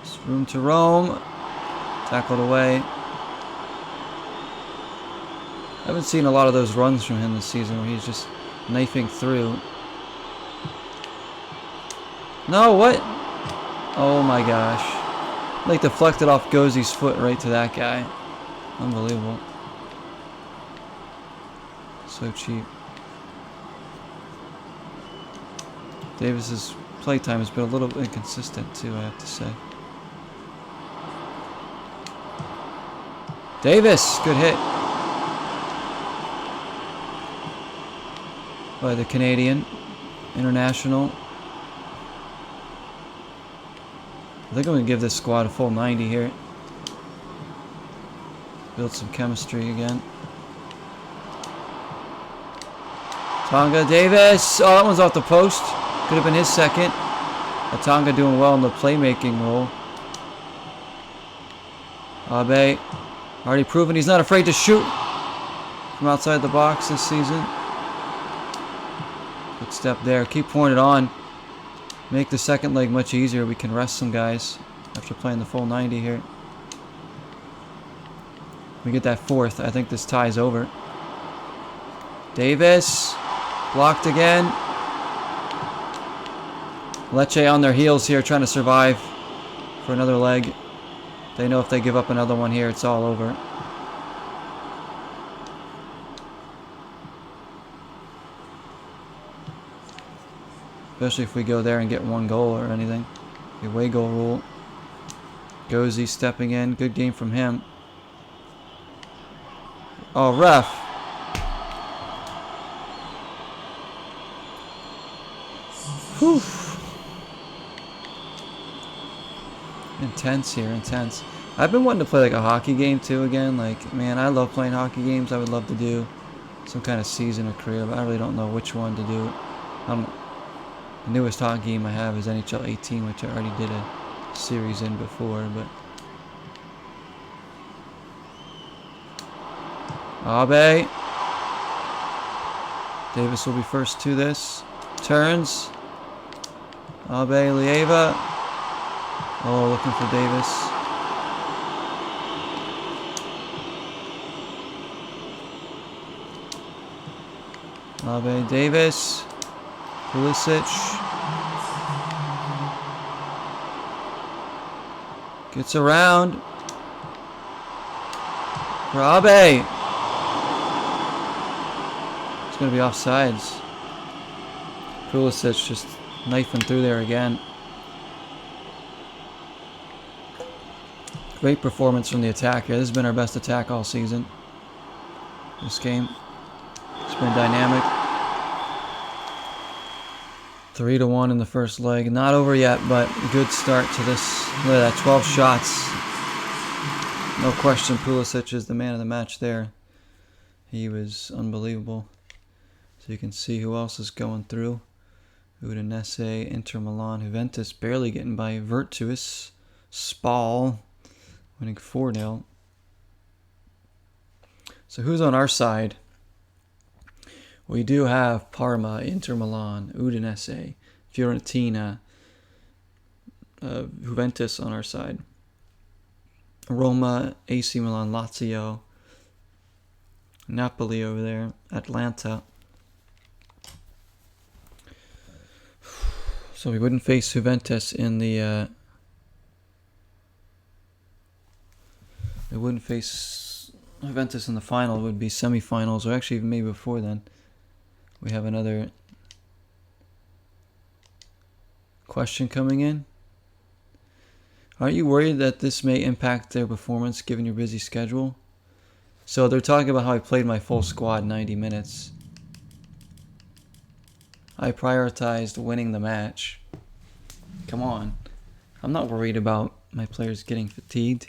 Just room to roam. Tackled away. I haven't seen a lot of those runs from him this season where he's just knifing through. No, what? Oh my gosh. Like deflected off Gozi's foot right to that guy. Unbelievable. So cheap. Davis's playtime has been a little inconsistent too, I have to say. Davis, good hit by the Canadian international. I think I'm going to give this squad a full 90 here. Build some chemistry again. Tonga, Davis. Oh, that one's off the post. Could have been his second. Tonga doing well in the playmaking role. Abe, already proven he's not afraid to shoot from outside the box this season. Good step there. Keep pouring it on. Make the second leg much easier. We can rest some guys after playing the full 90 here. We get that fourth. I think this tie's over. Davis. Blocked again. Lecce on their heels here, trying to survive for another leg. They know if they give up another one here, it's all over. Especially if we go there and get one goal or anything. The away goal rule. Gozy stepping in. Good game from him. Oh, ref. Whew. Intense here, intense. I've been wanting to play like a hockey game too again. Like, man, I love playing hockey games. I would love to do some kind of season or career, but I really don't know which one to do. The newest hockey game I have is NHL 18, which I already did a series in before, but Abe. Davis will be first to this. Turns. Abe, Lieva. Oh, looking for Davis. Abe, Davis. Pulisic. Gets around. For Abe. It's going to be offsides. Pulisic just knifing through there again. Great performance from the attack here. This has been our best attack all season. This game. It's been dynamic. 3-1 in the first leg. Not over yet, but a good start to this. Look at that, 12 shots. No question, Pulisic is the man of the match there. He was unbelievable. So you can see who else is going through. Udinese, Inter Milan, Juventus barely getting by Virtus. Spal winning 4-0. So who's on our side? We do have Parma, Inter Milan, Udinese, Fiorentina, Juventus on our side. Roma, AC Milan, Lazio, Napoli over there, Atlanta. So we wouldn't face Juventus in the... we wouldn't face Juventus in the final. It would be semifinals, or actually maybe before then. We have another question coming in. Aren't you worried that this may impact their performance given your busy schedule? So they're talking about how I played my full squad 90 minutes. I prioritized winning the match. Come on. I'm not worried about my players getting fatigued.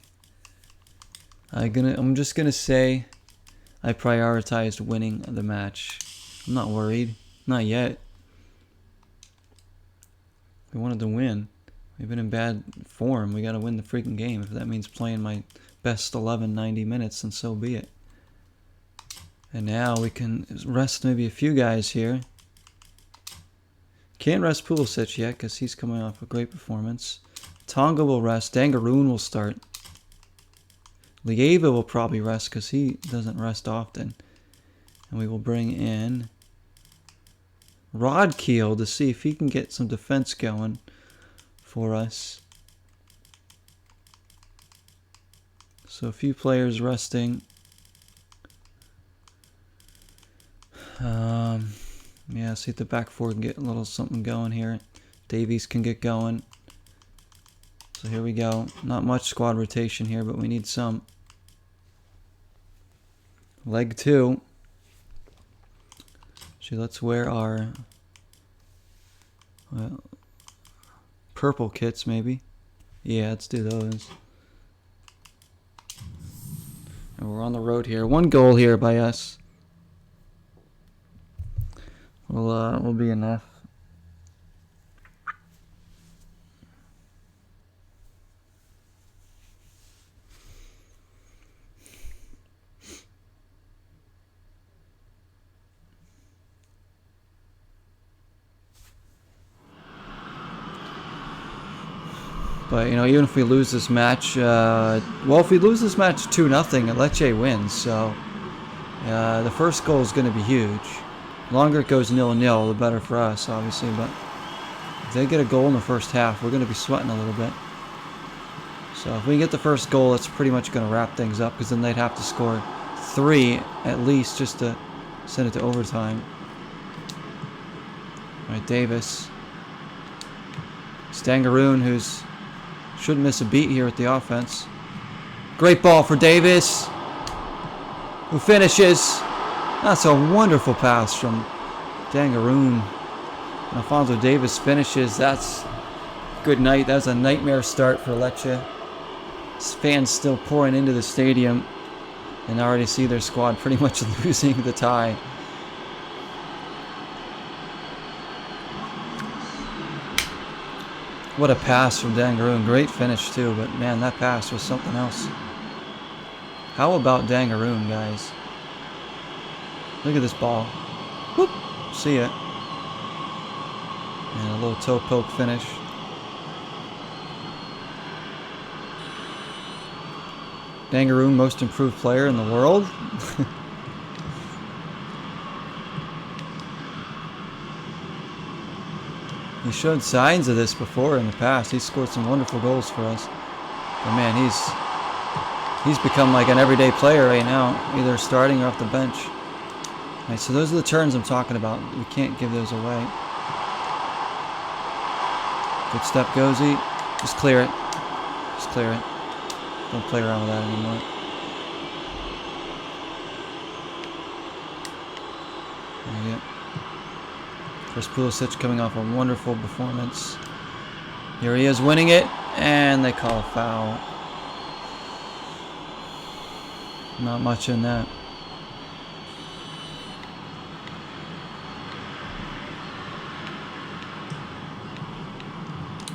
I'm just gonna say I prioritized winning the match. I'm not worried. Not yet. We wanted to win. We've been in bad form. We gotta win the freaking game. If that means playing my best 11 90 minutes, then so be it. And now we can rest maybe a few guys here. Can't rest Pulisic yet because he's coming off a great performance. Tonga will rest. Dangaroon will start. Lieva will probably rest because he doesn't rest often. And we will bring in Rodkeel to see if he can get some defense going for us. So a few players resting. Yeah, see if the back four can get a little something going here. Davies can get going. So here we go. Not much squad rotation here, but we need some. Leg 2. Actually, let's wear our purple kits, maybe. Yeah, let's do those. And we're on the road here. 1 goal here by us. Will be enough. But, you know, even if we lose this match, well, if we lose this match 2-0, Lecce wins. So, the first goal is going to be huge. The longer it goes 0-0, the better for us, obviously. But if they get a goal in the first half, we're going to be sweating a little bit. So if we get the first goal, it's pretty much going to wrap things up, because then they'd have to score 3 at least just to send it to overtime. All right, Davis. Stangaroon, who's shouldn't miss a beat here with the offense. Great ball for Davis, who finishes. That's a wonderful pass from Dangaroon. Alphonso Davis finishes. That's good night. That's a nightmare start for Lecce. Fans still pouring into the stadium and already see their squad pretty much losing the tie. What a pass from Dangaroon. Great finish too, but man, that pass was something else. How about Dangaroon, guys? Look at this ball. Whoop! See it. And a little toe poke finish. Dangaroon, most improved player in the world. He showed signs of this before in the past. He's scored some wonderful goals for us. But man, he's become like an everyday player right now, either starting or off the bench. All right, so those are the turns I'm talking about. We can't give those away. Good step, Gozy. Just clear it. Just clear it. Don't play around with that anymore. There you go. Chris Pulisic coming off a wonderful performance. Here he is winning it, and they call a foul. Not much in that.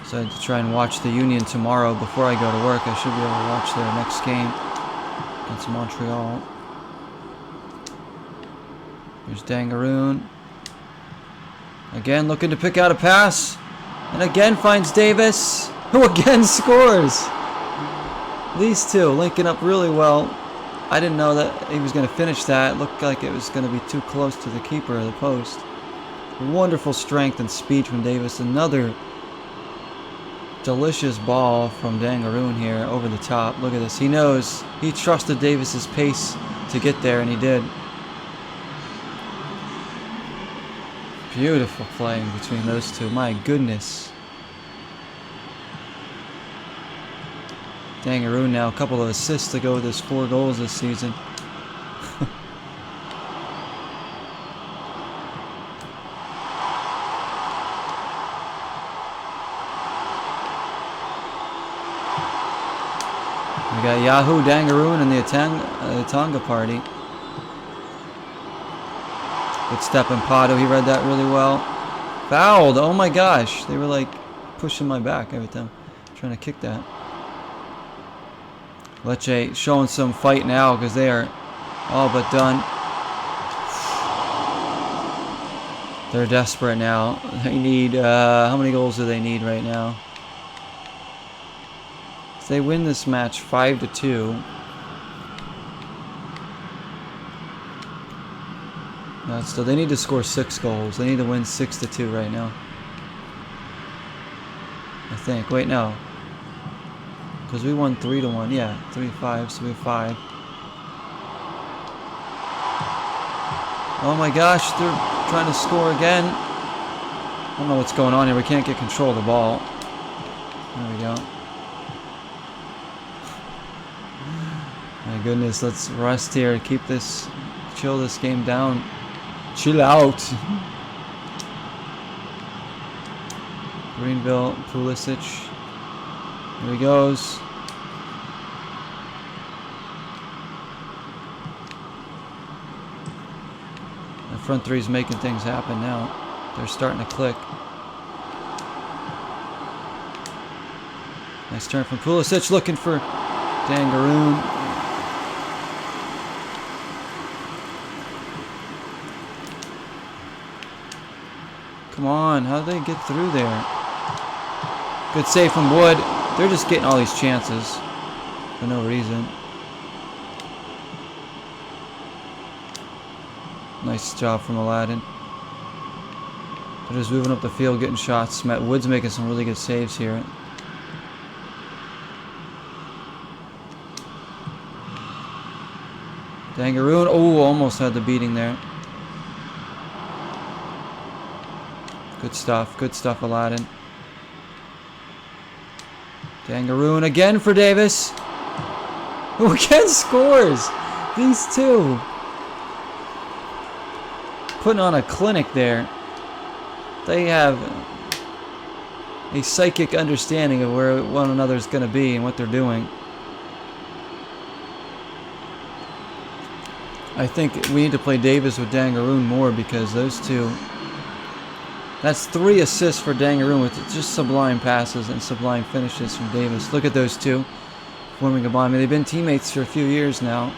Decided to try and watch the Union tomorrow before I go to work. I should be able to watch their next game against Montreal. Here's Dangaroon. Again looking to pick out a pass. And again finds Davis, who again scores. These two linking up really well. I didn't know that he was going to finish that. It looked like it was going to be too close to the keeper of the post. Wonderful strength and speed from Davis. Another delicious ball from Dangaroon here over the top. Look at this. He knows. He trusted Davis's pace to get there, and he did. Beautiful playing between those two. My goodness. Dangaroon now, a couple of assists to go with his 4 goals this season. We got Yahoo Dangaroon and the Tonga party. Good step in Pato. He read that really well. Fouled. Oh my gosh. They were like pushing my back every time. Trying to kick that. Lecce showing some fight now because they are all but done. They're desperate now. They need, how many goals do they need right now? If they win this match 5-2. No, still, they need to score 6 goals. They need to win 6-2 right now. I think. Wait, no. Because we won 3-1. Yeah, 3-5, so we have 5. Oh my gosh, they're trying to score again. I don't know what's going on here. We can't get control of the ball. There we go. My goodness, let's rest here. Keep this, chill this game down. Chill out. Greenville, Pulisic. Here he goes. The front three is making things happen now. They're starting to click. Nice turn from Pulisic, looking for Dangaroon. Come on, how did they get through there? Good save from Wood. They're just getting all these chances for no reason. Nice job from Aladdin. They're just moving up the field, getting shots. Matt Wood's making some really good saves here. Dangaroon, oh, almost had the beating there. Good stuff, Aladdin. Dangaroon again for Davis. Who again scores? These two. Putting on a clinic there. They have a psychic understanding of where one another is going to be and what they're doing. I think we need to play Davis with Dangaroon more because those two... That's 3 assists for Dangaroon with just sublime passes and sublime finishes from Davis. Look at those two forming a bond. I mean, they've been teammates for a few years now.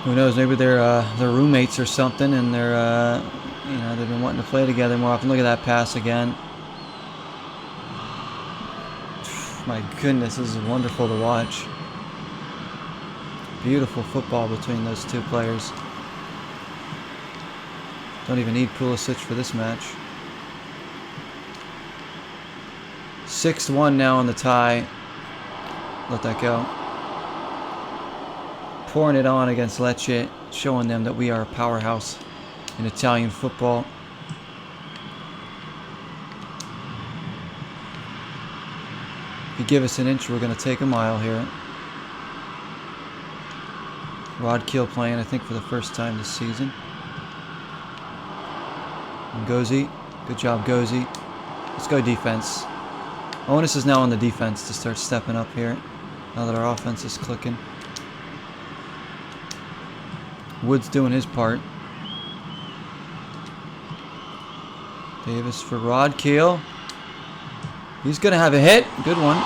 Who knows? Maybe they're roommates or something, and they're you know, they've been wanting to play together more often. Look at that pass again. My goodness, this is wonderful to watch. Beautiful football between those two players. Don't even need Pulisic for this match. 6-1 now on the tie. Let that go. Pouring it on against Lecce, showing them that we are a powerhouse in Italian football. If you give us an inch, we're going to take a mile here. Rod Keel playing, I think, for the first time this season. And Gozi. Good job, Gozi. Let's go defense. Onus is now on the defense to start stepping up here, now that our offense is clicking. Wood's doing his part. Davis for Rod Keel. He's going to have a hit. Good one.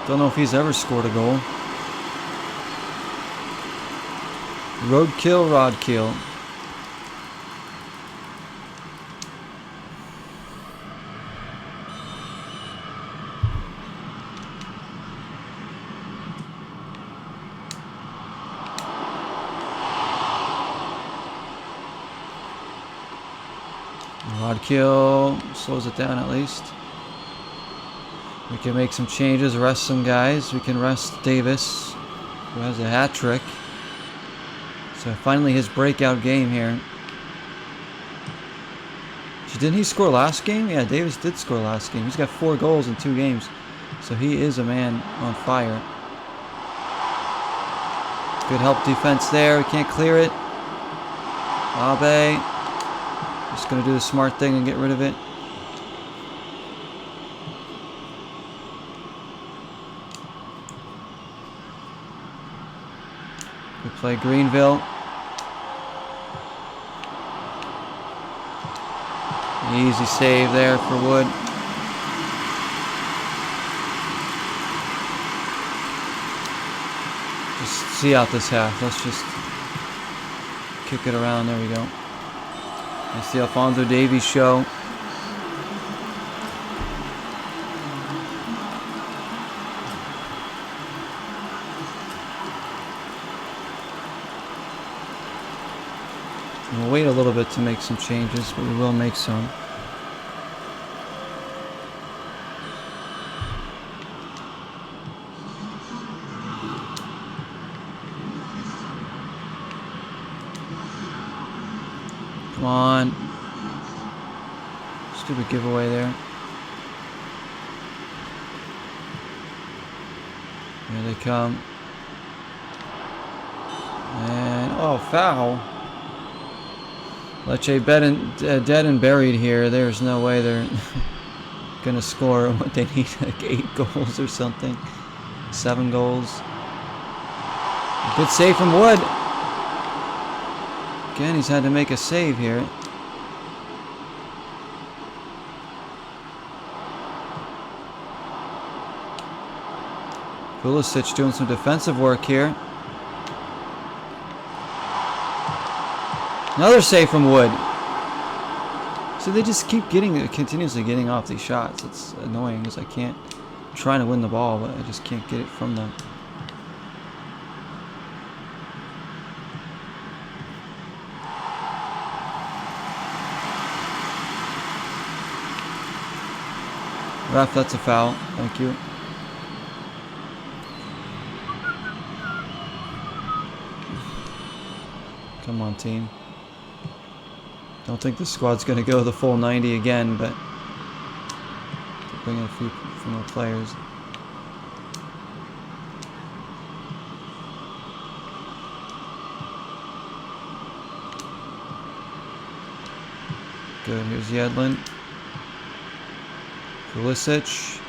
Don't know if he's ever scored a goal. Roadkill, Rod Keel. Kill slows it down at least. We can make some changes, rest some guys. We can rest Davis, who has a hat trick. So finally his breakout game here. Didn't he score last game? Yeah, Davis did score last game. He's got 4 goals in 2 games. So he is a man on fire. Good help defense there. We can't clear it. Abe. Just going to do the smart thing and get rid of it. We play Greenville. Easy save there for Wood. Just see out this half. Let's just kick it around. There we go. It's the Alphonso Davies show. We'll wait a little bit to make some changes, but we will make some. Come on. Stupid giveaway there. Here they come. And, oh, foul. Lecce dead and buried here. There's no way they're going to score what they need, like 8 goals or something. 7 goals. Good save from Wood. Again, he's had to make a save here. Pulisic doing some defensive work here. Another save from Wood. So they just keep continuously getting off these shots. It's annoying because I'm trying to win the ball, but I just can't get it from them. Ref, that's a foul. Thank you. Come on, team. Don't think the squad's going to go the full 90 again, but bring in a few more players. Good. Here's Yedlin. Pulisic.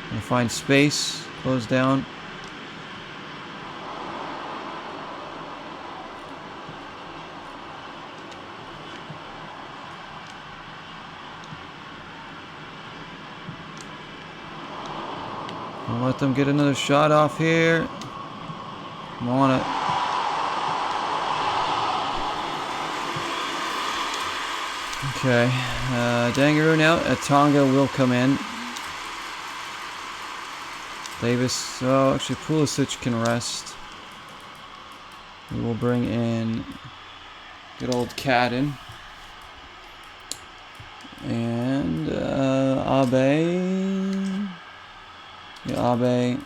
Gonna find space. Close down. I'll let them get another shot off here. I'm on it. Okay, Dangaroo out. Tonga will come in. Davis, oh, actually Pulisic can rest. We will bring in good old Cadden. And Abe. Yeah, Abe.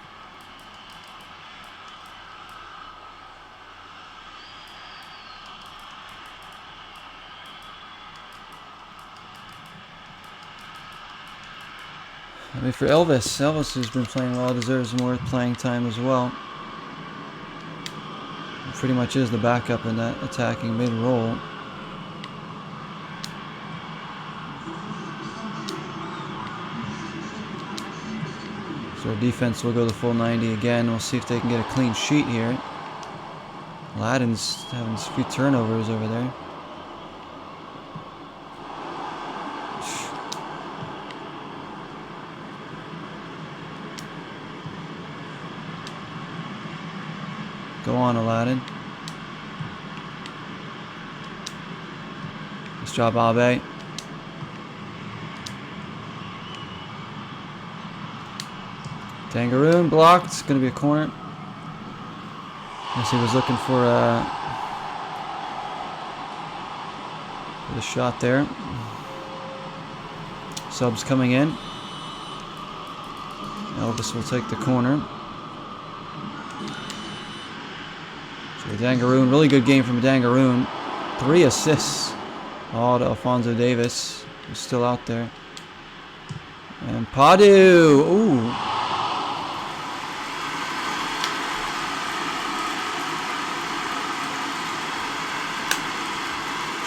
I mean, for Elvis, who's been playing well, deserves more playing time as well. He pretty much is the backup in that attacking mid-roll. So our defense will go the full 90 again. We'll see if they can get a clean sheet here. Aladdin's having a few turnovers over there. Go on, Aladdin. Nice job, Abe. Dangaroon blocked. It's going to be a corner. Guess he was looking for the shot there. Subs coming in. Elvis will take the corner. So Dangaroon, really good game from Dangaroon. 3 assists. All to Alphonso Davis, who's still out there. And Padu. Ooh.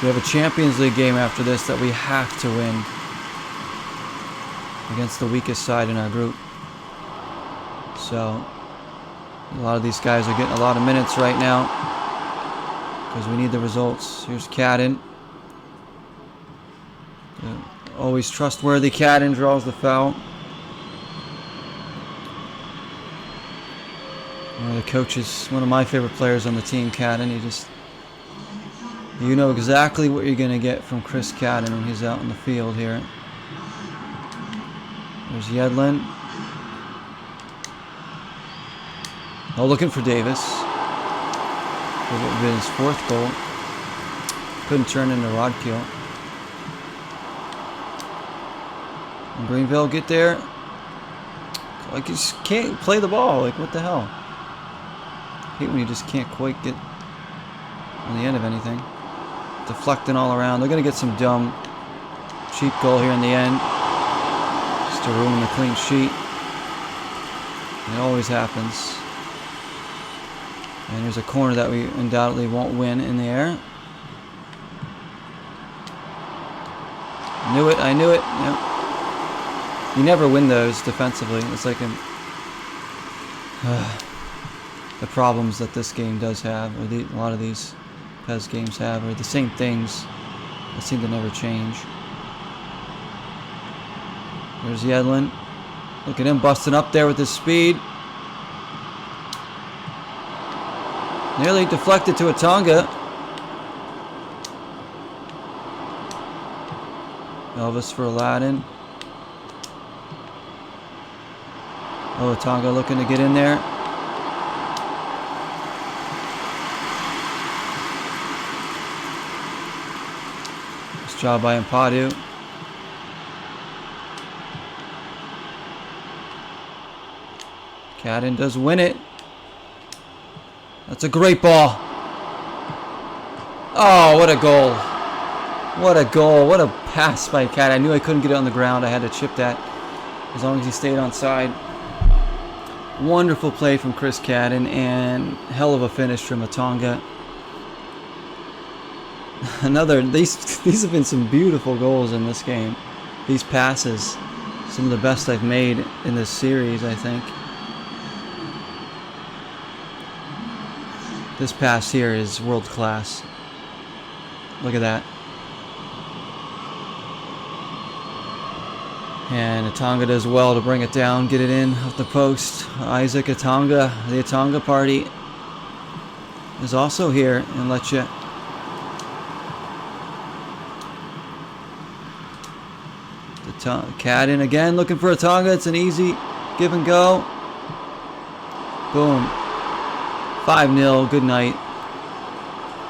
We have a Champions League game after this that we have to win against the weakest side in our group. So a lot of these guys are getting a lot of minutes right now because we need the results. Here's Cadden. Always trustworthy Cadden draws the foul. One of the coaches, one of my favorite players on the team, Cadden. You know exactly what you're going to get from Chris Cadden when he's out in the field here. There's Yedlin. Oh, looking for Davis. It would have been his 4th goal. Couldn't turn into Rodkill. And Greenville get there. Like, you just can't play the ball. Like, what the hell? I hate when you just can't quite get on the end of anything. Deflecting all around. They're going to get some dumb, cheap goal here in the end. Just to ruin the clean sheet. It always happens. And there's a corner that we undoubtedly won't win in the air. Knew it, I knew it. Yep. You never win those defensively. It's like the problems that this game does have, or a lot of these PES games have, are the same things that seem to never change. There's Yedlin. Look at him busting up there with his speed. Nearly deflected to a Tonga. Elvis for Aladdin. Oh, Tonga looking to get in there. Nice job by Impadu. Cadden does win it. That's a great ball. Oh, what a goal. What a goal. What a pass by Cadden. I knew I couldn't get it on the ground. I had to chip that as long as he stayed on side. Wonderful play from Chris Cadden, and hell of a finish from Atonga. These have been some beautiful goals in this game. These passes, some of the best I've made in this series, I think. This pass here is world class. Look at that. And Atonga does well to bring it down, get it in off the post. Isaac Atonga, the Atonga party, is also here and let you. Cadden again looking for Atonga. It's an easy give and go. Boom. 5-0, good night.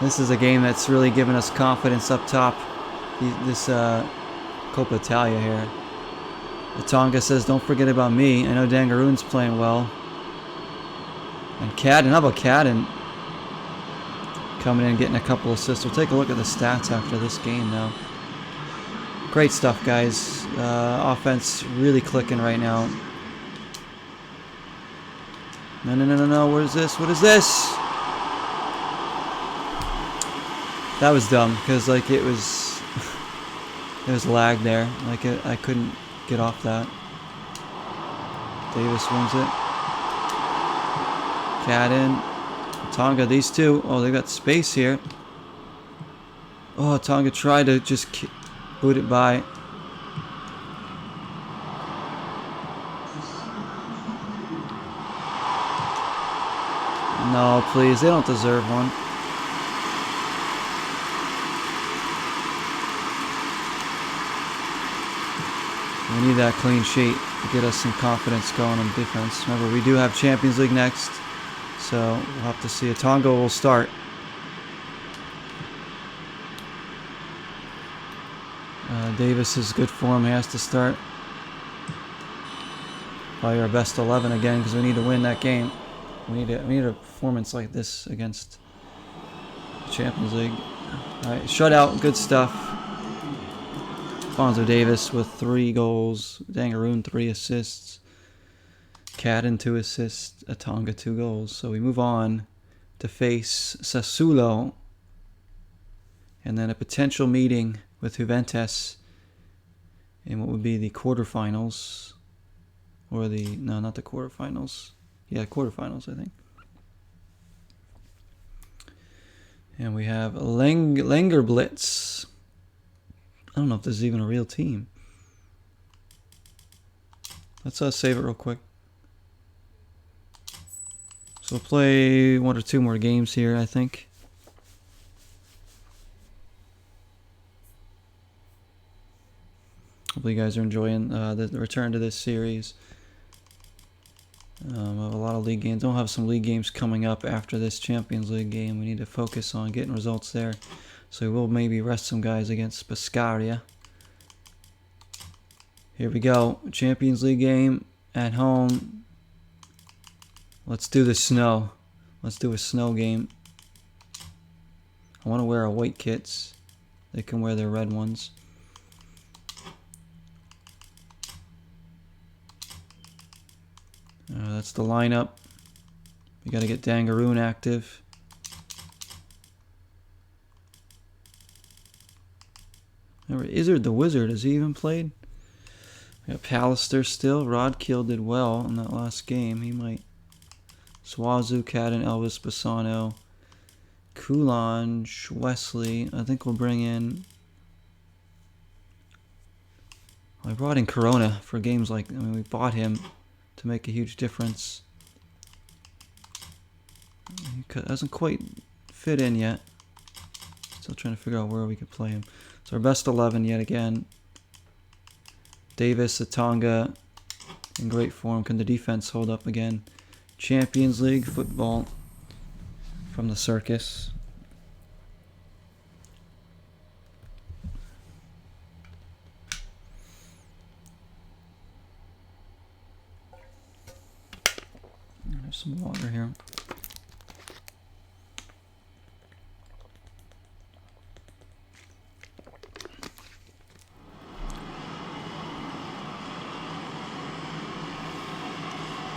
This is a game that's really given us confidence up top. This Coppa Italia here. Atonga says, don't forget about me. I know Dangaroon's playing well. And Cadden, how about Cadden? Coming in and getting a couple assists. We'll take a look at the stats after this game now. Great stuff, guys. Offense really clicking right now. No. What is this? What is this? That was dumb, because like it was lag there. Like I couldn't get off that. Davis wins it. Cadden. Tonga, these two. Oh, they got space here. Oh, Tonga tried to just boot it by. No, please. They don't deserve one. We need that clean sheet to get us some confidence going on defense. Remember, we do have Champions League next, so we'll have to see. Atonga will start. Davis is good for him. He has to start. Probably our best 11 again, because we need to win that game. We need a performance like this against the Champions League. All right, shutout, good stuff. Fonzo Davis with 3 goals. Dangaroon 3 assists. Cadden 2 assists. Atonga 2 goals. So we move on to face Sassuolo, and then a potential meeting with Juventus in what would be the quarterfinals, or no, not the quarterfinals. Yeah, quarterfinals, I think. And we have Lengerblitz. I don't know if this is even a real team. Let's save it real quick. So we'll play 1 or 2 more games here, I think. Hopefully you guys are enjoying the return to this series. I have a lot of league games. Don't have some league games coming up after this Champions League game. We need to focus on getting results there. So we'll maybe rest some guys against Pescaria. Here we go. Champions League game at home. Let's do the snow. Let's do a snow game. I want to wear our white kits. They can wear their red ones. That's the lineup. We got to get Dangaroon active. Remember, Izzard the Wizard, has he even played? We got Pallister still. Rodkill did well in that last game. He might. Swazu, Cadden, Elvis, Bassano, Coulange, Wesley. I think we'll bring in... I brought in Corona for games like... I mean, we bought him to make a huge difference. He hasn't quite fit in yet. Still trying to figure out where we could play him. So our best 11 yet again. Davis, Atanga in great form. Can the defense hold up again? Champions League football from the circus. There's some water here.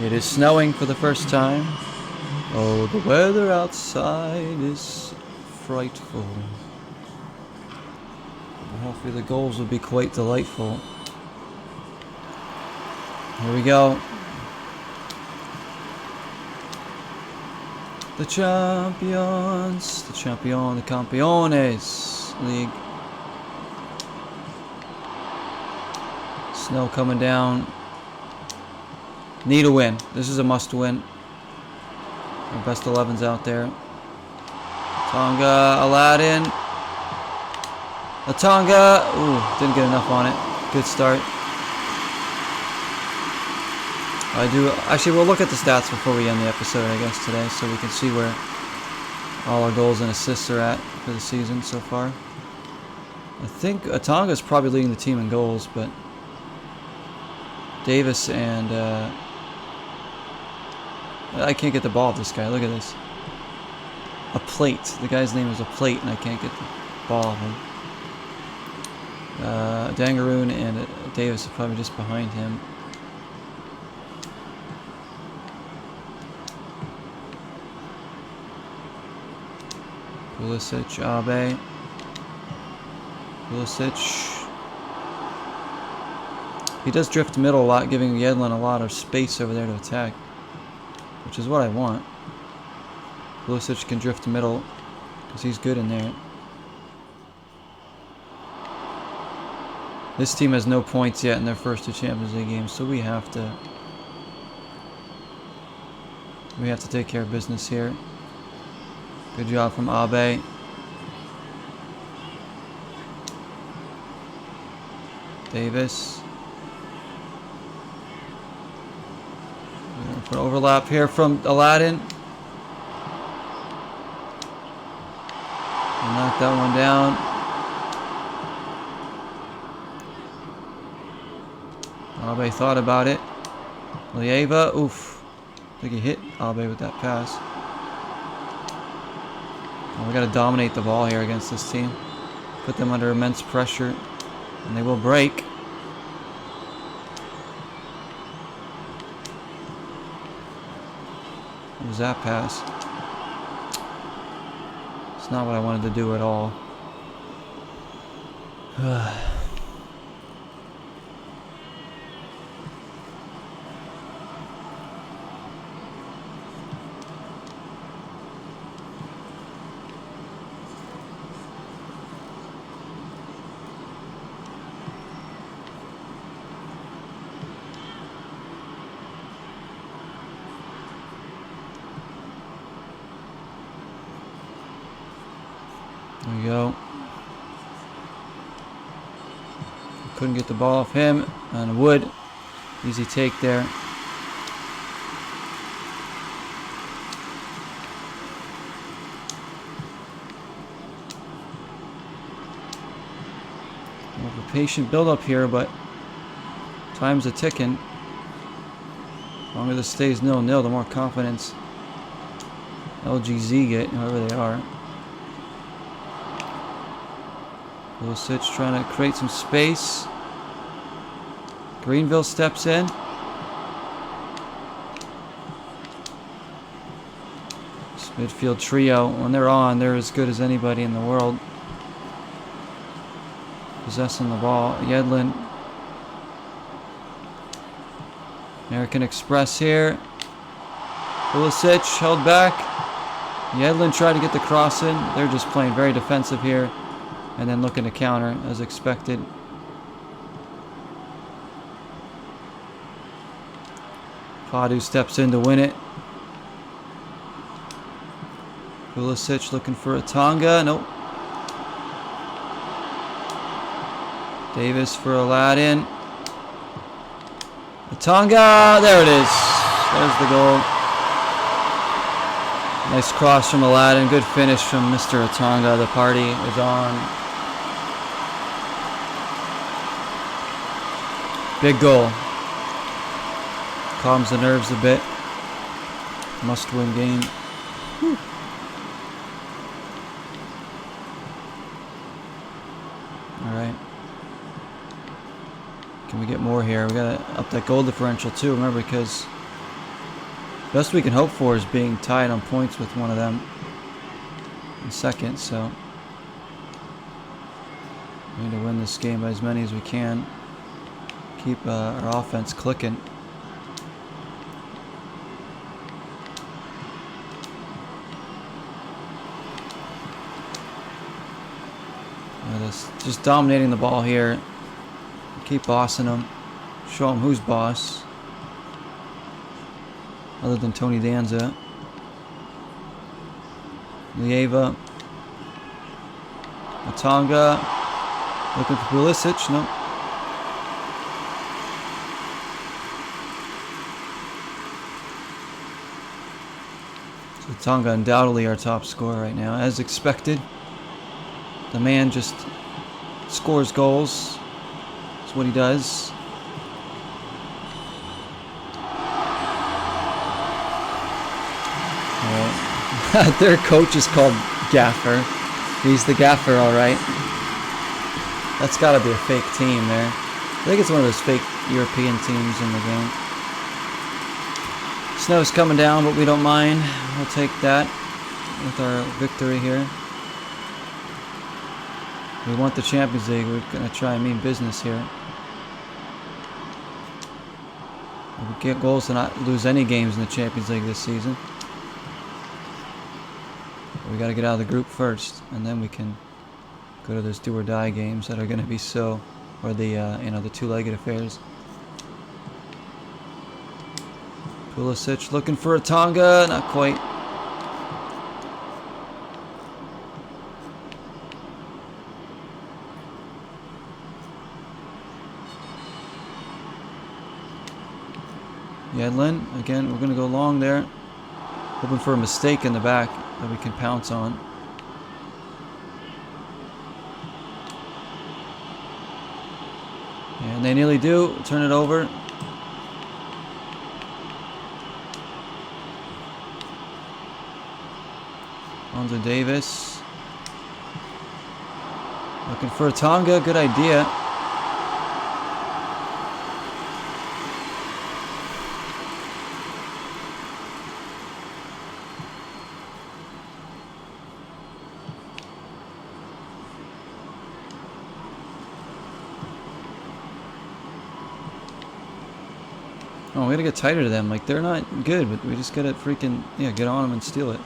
It is snowing for the first time. Oh, the weather outside is frightful. Hopefully the goals will be quite delightful. Here we go. The champions, the Campeones League. Snow coming down. Need a win. This is a must win. Our best 11's out there. Tonga, Aladdin. Tonga. Ooh, didn't get enough on it. Good start. Actually, we'll look at the stats before we end the episode, I guess, today, so we can see where all our goals and assists are at for the season so far. I think Atonga's probably leading the team in goals, but Davis and I can't get the ball off this guy. Look at this. A plate. The guy's name is a plate, and I can't get the ball off him. Dangaroon and Davis are probably just behind him. Pulisic, Abe. Pulisic. He does drift middle a lot, giving Yedlin a lot of space over there to attack, which is what I want. Pulisic can drift middle because he's good in there. This team has no points yet in their first 2 Champions League games, so we have to take care of business here. Good job from Abe. Davis. For overlap here from Aladdin. Knock that one down. Abe thought about it. Lieva, oof. I think he hit Abe with that pass. We got to dominate the ball here against this team. Put them under immense pressure, and they will break. What was that pass? It's not what I wanted to do at all. There we go. Couldn't get the ball off him, and Wood. Easy take there. More of a patient build up here, but time's a ticking. The longer this stays 0-0, the more confidence LGZ get, whoever they are. Pulisic trying to create some space. Greenville steps in. midfield trio, when they're on, they're as good as anybody in the world. Possessing the ball. Yedlin. American Express here. Pulisic held back. Yedlin tried to get the cross in. They're just playing very defensive here. And then looking to counter as expected. Padu steps in to win it. Pulisic looking for a Tonga. Nope. Davis for Aladdin. Tonga. There it is. There's the goal. Nice cross from Aladdin. Good finish from Mr. Atanga. The party is on. Big goal. Calms the nerves a bit. Must-win game. Whew. All right. Can we get more here? We gotta up that goal differential too. Remember, because best we can hope for is being tied on points with one of them in second. So we need to win this game by as many as we can. Keep our offense clicking. Just dominating the ball here. Keep bossing them. Show them who's boss. Other than Tony Danza. Lieva. Atanga. Looking for Pulisic. No. So Atanga undoubtedly our top scorer right now, as expected. The man just scores goals. That's what he does. Their coach is called Gaffer. He's the Gaffer, all right. That's got to be a fake team there. I think it's one of those fake European teams in the game. Snow's coming down, but we don't mind. We'll take that with our victory here. We want the Champions League. We're going to try and mean business here. We get goals to not lose any games in the Champions League this season. We got to get out of the group first, and then we can go to those do-or-die games that are going to be so, or the the two-legged affairs. Pulisic looking for a Tonga, not quite. Yedlin, again, we're going to go long there. Hoping for a mistake in the back that we can pounce on. And they nearly do. Turn it over. Onto Davis. Looking for a Tonga. Good idea. Oh, we gotta get tighter to them. Like, they're not good, but we just gotta freaking, get on them and steal it.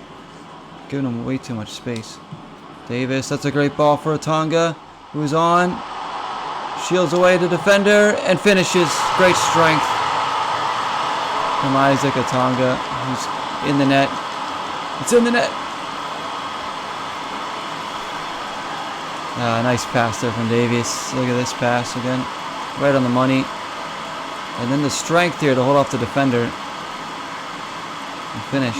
Giving them way too much space. Davis, that's a great ball for Atanga, who's on. Shields away to defender and finishes. Great strength from Isaac Atanga, who's in the net. It's in the net. Nice pass there from Davies. Look at this pass again. Right on the money. And then the strength here to hold off the defender and finish.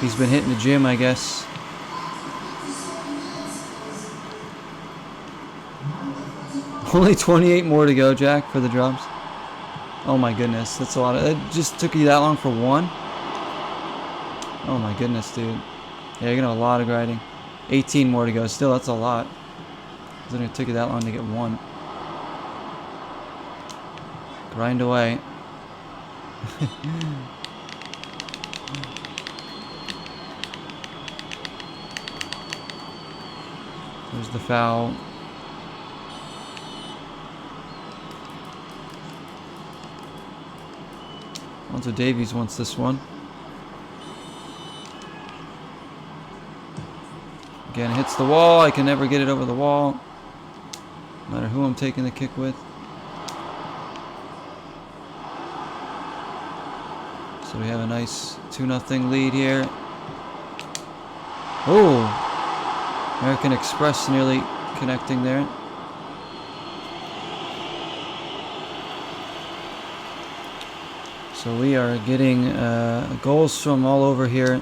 He's been hitting the gym, I guess. Only 28 more to go, Jack, for the drums. Oh my goodness, that's a lot. It just took you that long for one? Oh my goodness, dude. Yeah, you're gonna have a lot of grinding. 18 more to go. Still, that's a lot. It's gonna take you that long to get one. Grind away. There's the foul. Alonzo Davies wants this one. Again, hits the wall. I can never get it over the wall. No matter who I'm taking the kick with. So we have a nice 2-0 lead here. Oh! American Express nearly connecting there. So we are getting goals from all over here.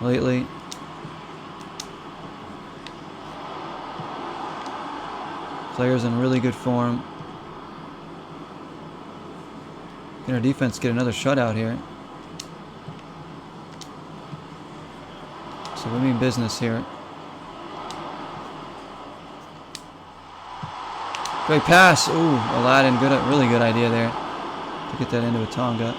Lately. Players in really good form. Can our defense get another shutout here? So we mean business here. Great pass. Ooh, Aladdin, really good idea there to get that into a Tonga.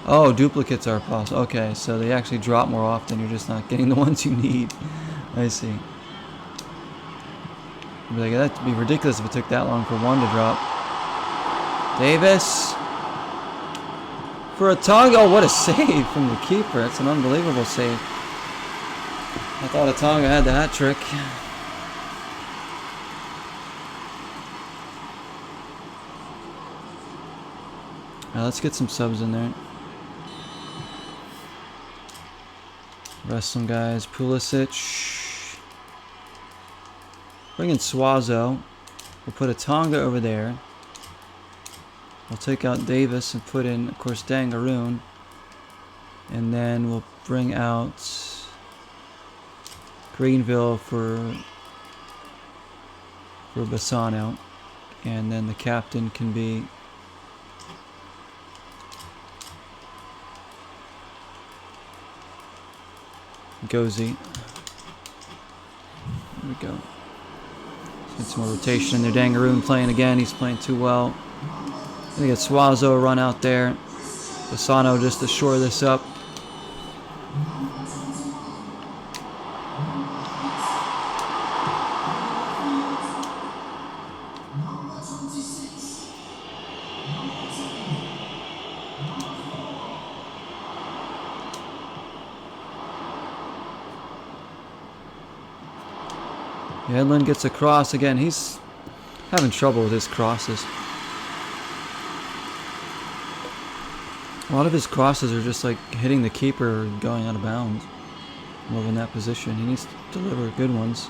Oh, duplicates are possible. Okay, so they actually drop more often. You're just not getting the ones you need. I see. Like, that'd be ridiculous if it took that long for one to drop. Davis. For a Tonga. Oh, what a save from the keeper. That's an unbelievable save. I thought a Tonga had the hat trick. Alright, let's get some subs in there. Rest some guys. Pulisic. Bring in Suazo. We'll put a Tonga over there. We'll take out Davis and put in, of course, Dangaroon. And then we'll bring out Greenville for Bassano. And then the captain can be Gozi. There we go. Let's get some more rotation in there. Dangaroon playing again. He's playing too well. Gonna get Suazo run out there. Bassano just to shore this up. Edlin gets a cross again. He's having trouble with his crosses. A lot of his crosses are just like hitting the keeper or going out of bounds. More in that position. He needs to deliver good ones.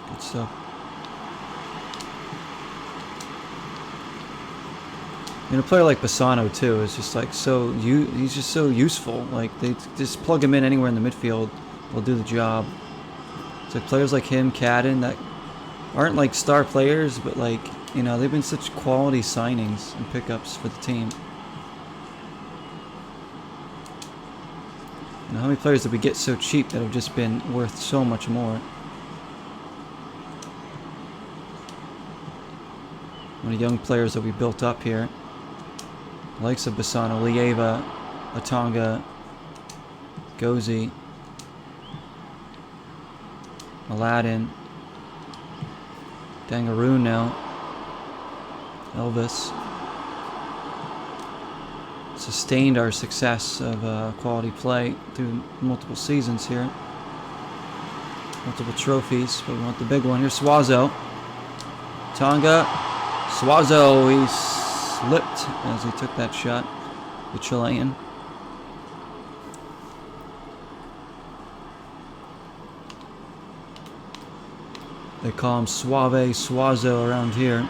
Good stuff. And a player like Bassano too is just like he's just so useful. Like they just plug him in anywhere in the midfield, they'll do the job. So players like him, Cadden, that aren't like star players, but like, you know, they've been such quality signings and pickups for the team. You know, how many players did we get so cheap that have just been worth so much more? One of the young players that we built up here. The likes of Bassano, Lieva, Atonga, Gozi, Aladdin, Dangaroon now, Elvis. Sustained our success of quality play through multiple seasons here. Multiple trophies, but we want the big one. Here's Suazo. Tonga. Suazo, he slipped as he took that shot. The Chilean. They call him Suave Suazo around here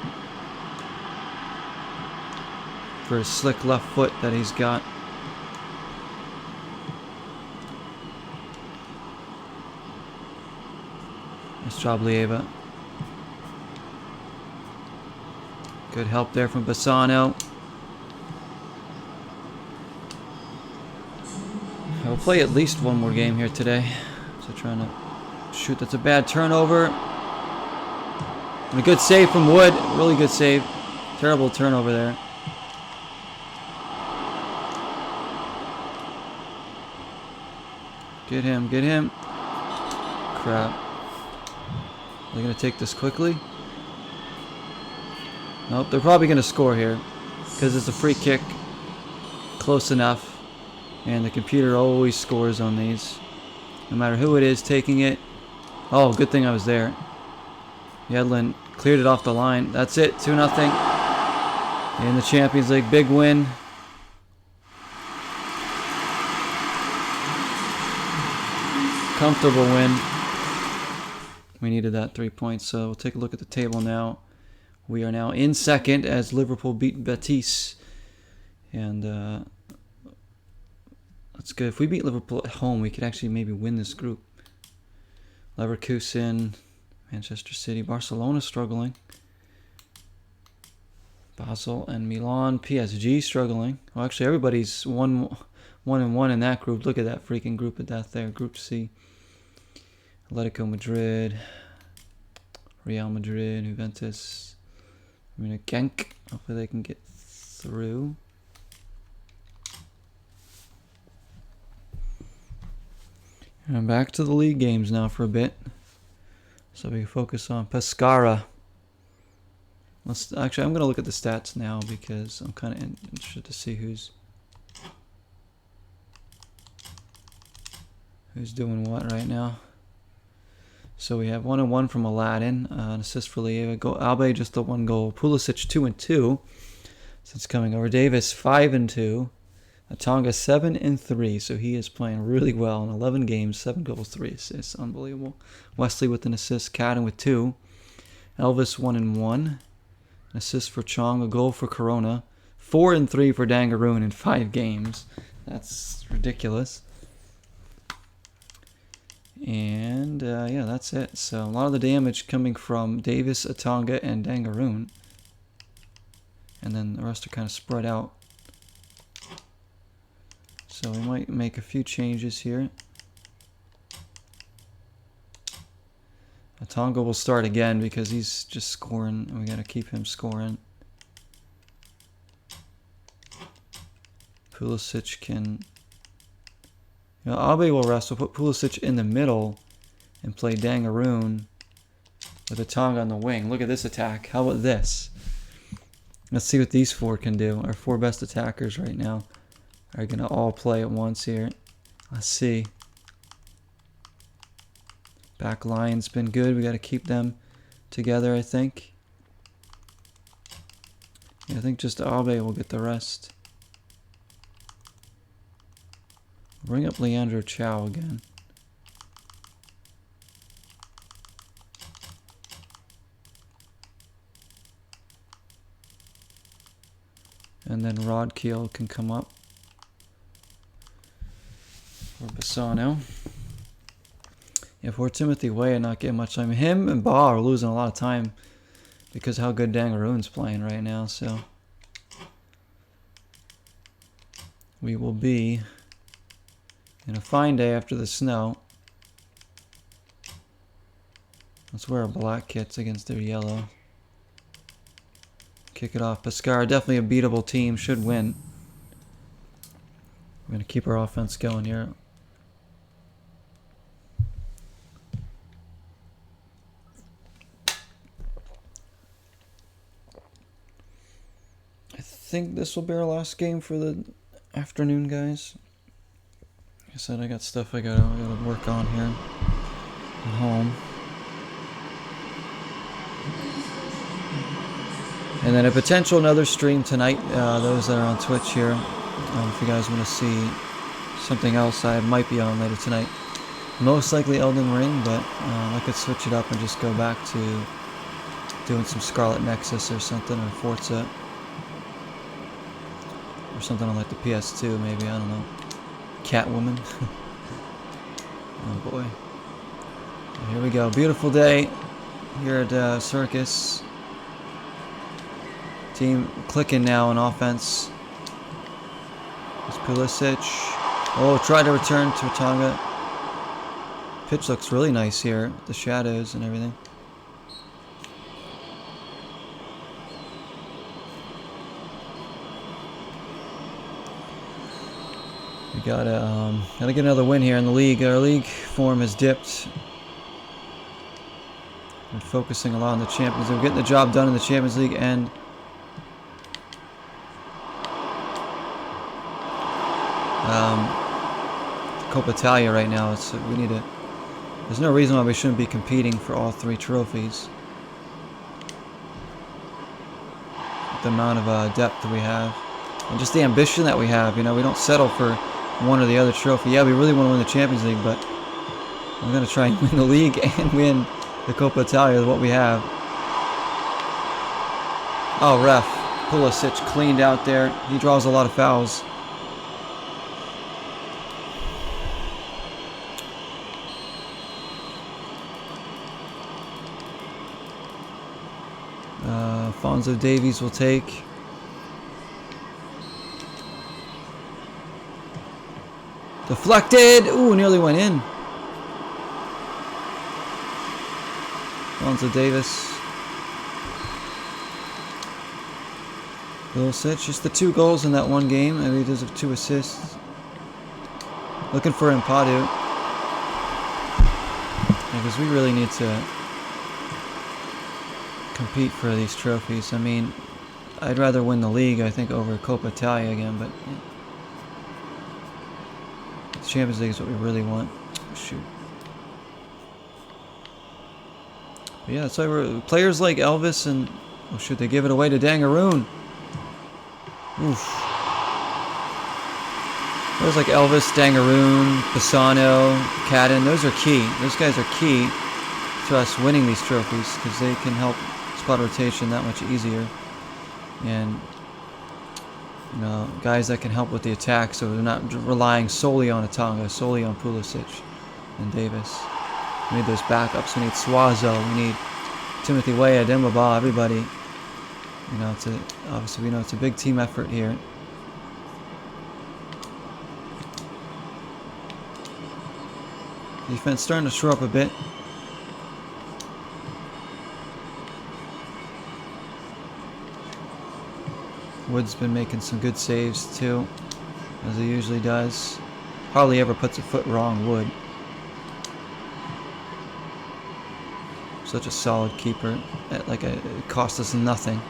for his slick left foot that he's got. Nice job, Lieva. Good help there from Bassano. we'll play at least one more game here today. So trying to shoot. That's a bad turnover. And a good save from Wood. Really good save. Terrible turnover there. Get him, get him. Crap. They're going to take this quickly. Nope, they're probably going to score here. Because it's a free kick. Close enough. And the computer always scores on these. No matter who it is taking it. Oh, good thing I was there. Yedlin cleared it off the line. That's it, 2-0. In the Champions League, big win. Comfortable win. We needed that 3 points, so we'll take a look at the table now. We are now in second as Liverpool beat Betis. And that's good. If we beat Liverpool at home, we could actually maybe win this group. Leverkusen, Manchester City, Barcelona struggling. Basel and Milan, PSG struggling. Well, actually, everybody's 1-1 in that group. Look at that freaking group of death there. Group C. Atletico Madrid, Real Madrid, Juventus, Genk. Hopefully they can get through. And back to the league games now for a bit, so we can focus on Pescara. Actually, I'm going to look at the stats now because I'm kind of interested to see who's doing what right now. So we have 1-1 from Aladdin, an assist for Lieva. Albe just the 1 goal. Pulisic 2-2 since coming over. Davis 5-2. Atonga 7-3. So he is playing really well in 11 games, 7 goals, 3 assists. Unbelievable. Wesley with an assist. Cadden with 2. Elvis 1-1. An assist for Chong. A goal for Corona. 4-3 for Dangaroon in 5 games. That's ridiculous. And yeah, that's it. So a lot of the damage coming from Davis, Atonga, and Dangaroon. And then the rest are kind of spread out. So we might make a few changes here. Atonga will start again because he's just scoring. And we got to keep him scoring. Pulisic can... You know, Abe will rest. We'll put Pulisic in the middle and play Dangaroon with Atonga on the wing. Look at this attack. How about this? Let's see what these 4 can do. Our 4 best attackers right now are going to all play at once here. Let's see. Back line's been good. We got to keep them together, I think. Yeah, I think just Abe will get the rest. Bring up Leandro Chow again. And then Rod Keel can come up for Bassano. Yeah, for Timothy Weah not getting much time. Him and Ba are losing a lot of time because how good Dangaroon's playing right now. So we will be in a fine day after the snow. Let's wear our black kits against their yellow. Kick it off. Pescara, definitely a beatable team. Should win. We're going to keep our offense going here. I think this will be our last game for the afternoon, guys. Like I said, I got stuff I gotta work on here at home. And then a potential another stream tonight. Those that are on Twitch here, if you guys want to see something else, I might be on later tonight. Most likely Elden Ring, but I could switch it up and just go back to doing some Scarlet Nexus or something, or Forza. Or something on like the PS2 maybe, I don't know. Catwoman. Oh boy. Here we go. Beautiful day here at Circus. Team clicking now on offense. It's Pulisic. Oh, try to return to Tonga. Pitch looks really nice here. The shadows and everything. We gotta get another win here in the league. Our league form has dipped. We're focusing a lot on the Champions League. We're getting the job done in the Champions League and Coppa Italia right now. We need to. There's no reason why we shouldn't be competing for all 3 trophies. The amount of depth that we have, and just the ambition that we have. You know, we don't settle for one or the other trophy. Yeah, we really want to win the Champions League, but we're gonna try and win the league and win the Coppa Italia is what we have. Oh, ref. Pulisic cleaned out there. He draws a lot of fouls. Alphonso Davies will take. Deflected! Ooh, nearly went in. Alphonso Davis. Pulisic, just the 2 goals in that one game. Maybe he does have 2 assists. Looking for Impadu. Because we really need to compete for these trophies. I mean, I'd rather win the league, I think, over Coppa Italia again, but yeah. The Champions League is what we really want. Shoot. But yeah, that's why we're players like Elvis and oh shoot, they give it away to Dangaroon. Oof. Players like Elvis, Dangaroon, Pisano, Cadden, those are key. Those guys are key to us winning these trophies because they can help squad rotation that much easier, and you know, guys that can help with the attack, so they're not relying solely on Tonga, solely on Pulisic and Davis. We need those backups. We need Suazo. We need Timothy Weah, Dembaba, everybody. You know, obviously we know it's a big team effort here. Defense starting to shore up a bit. Wood's been making some good saves too, as he usually does. Hardly ever puts a foot wrong, Wood. Such a solid keeper. It cost us nothing.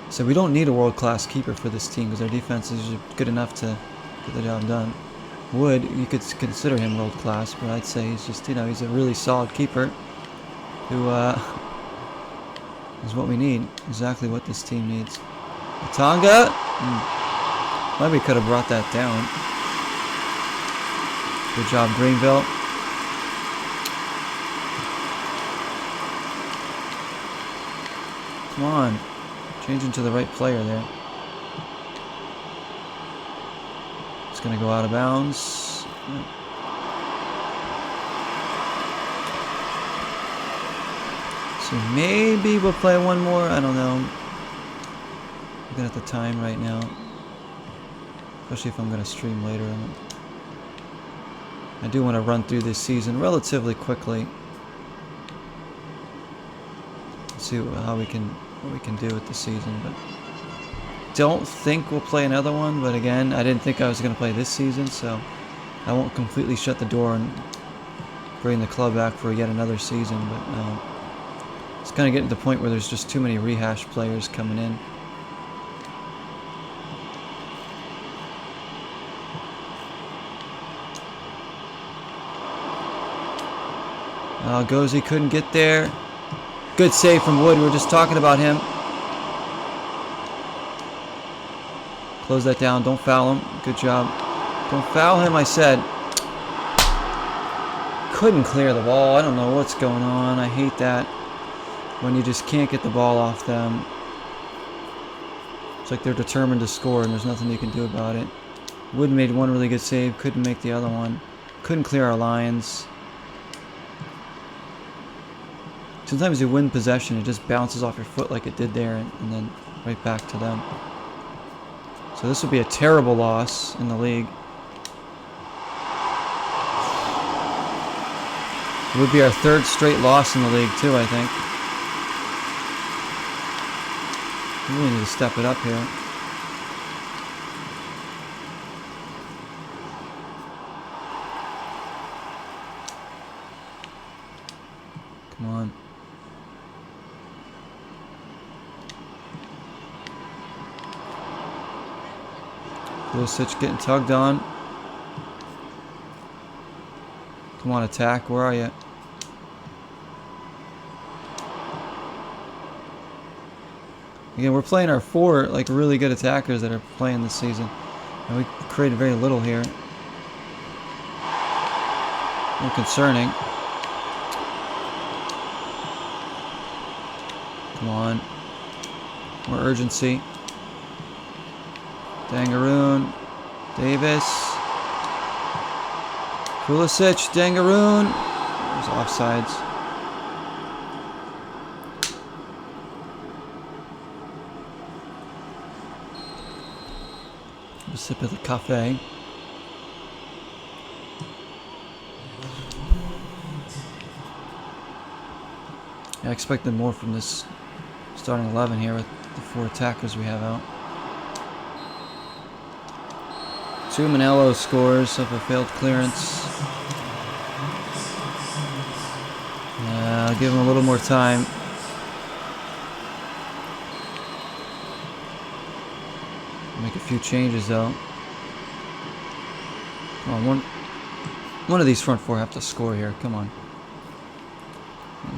So we don't need a world-class keeper for this team because our defense is usually good enough to get the job done. Wood, you could consider him world-class, but I'd say he's just, you know, he's a really solid keeper who is what we need. Exactly what this team needs. Tonga! Maybe could have brought that down. Good job, Greenville. Come on. Changing to the right player there. It's going to go out of bounds. So maybe we'll play one more. I don't know. Looking at the time right now. Especially if I'm going to stream later. I do want to run through this season relatively quickly. See what we can do with the season, but don't think we'll play another one. But again, I didn't think I was going to play this season, so I won't completely shut the door and bring the club back for yet another season. But it's kind of getting to the point where there's just too many rehash players coming in. Gozi couldn't get there. Good save from Wood. We were just talking about him. Close that down. Don't foul him. Good job. Don't foul him, I said. Couldn't clear the ball. I don't know what's going on. I hate that when you just can't get the ball off them. It's like they're determined to score and there's nothing you can do about it. Wood made one really good save. Couldn't make the other one. Couldn't clear our lines. Sometimes you win possession, it just bounces off your foot like it did there, and then right back to them. So this would be a terrible loss in the league. It would be our third straight loss in the league too, I think. We really need to step it up here. Come on. Pulisic getting tugged on. Come on, attack. Where are you? Again, we're playing our 4 like really good attackers that are playing this season, and we created very little here. A little concerning. Come on. More urgency. Dangaroon. Davis. Pulisic. Dangaroon. There's offsides. A sip of the cafe. I expected more from this starting 11 here with the 4 attackers we have out. 2 Manello scores off a failed clearance. I'll give him a little more time. Make a few changes though. Come on, one of these front 4 have to score here. Come on.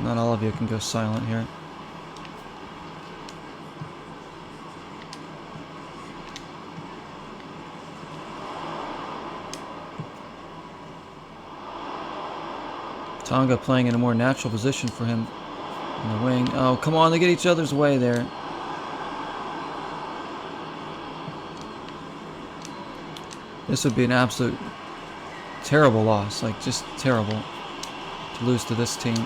Not all of you can go silent here. Tonga playing in a more natural position for him in the wing. Oh, come on, they get each other's way there. This would be an absolute terrible loss, like just terrible to lose to this team.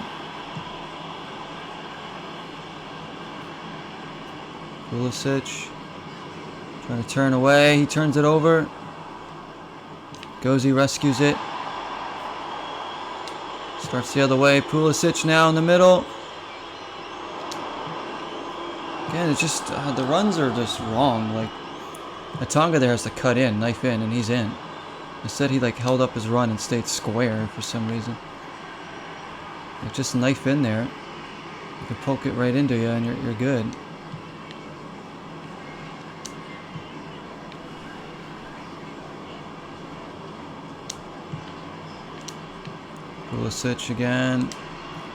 Pulisic trying to turn away, he turns it over. Gozi rescues it. Starts the other way, Pulisic now in the middle. Again, it's just, the runs are just wrong, like Tonga there has to cut in, knife in, and he's in. Instead he like held up his run and stayed square for some reason. Like, just knife in there. You can poke it right into you and you're good. Pulisic again.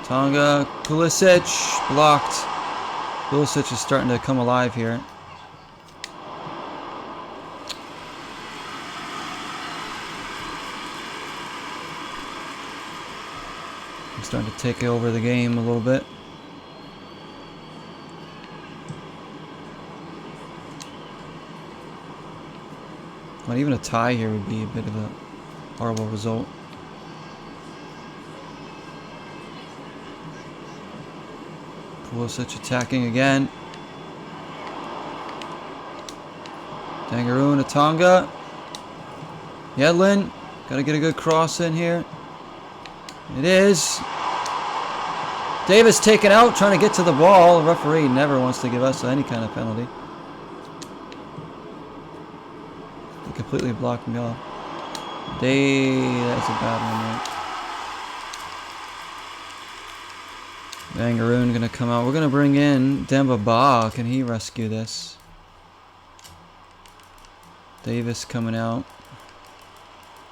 Tonga, Pulisic, blocked. Pulisic is starting to come alive here. He's starting to take over the game a little bit. Not even a tie here would be a bit of a horrible result. Pulisic attacking again. Dangaroon, Tonga. Yedlin, gotta get a good cross in here. It is. Davis taken out, trying to get to the ball. The referee never wants to give us any kind of penalty. He completely blocked me off. That's a bad one, right? Dangaroon gonna come out. We're gonna bring in Demba Ba. Can he rescue this? Davis coming out.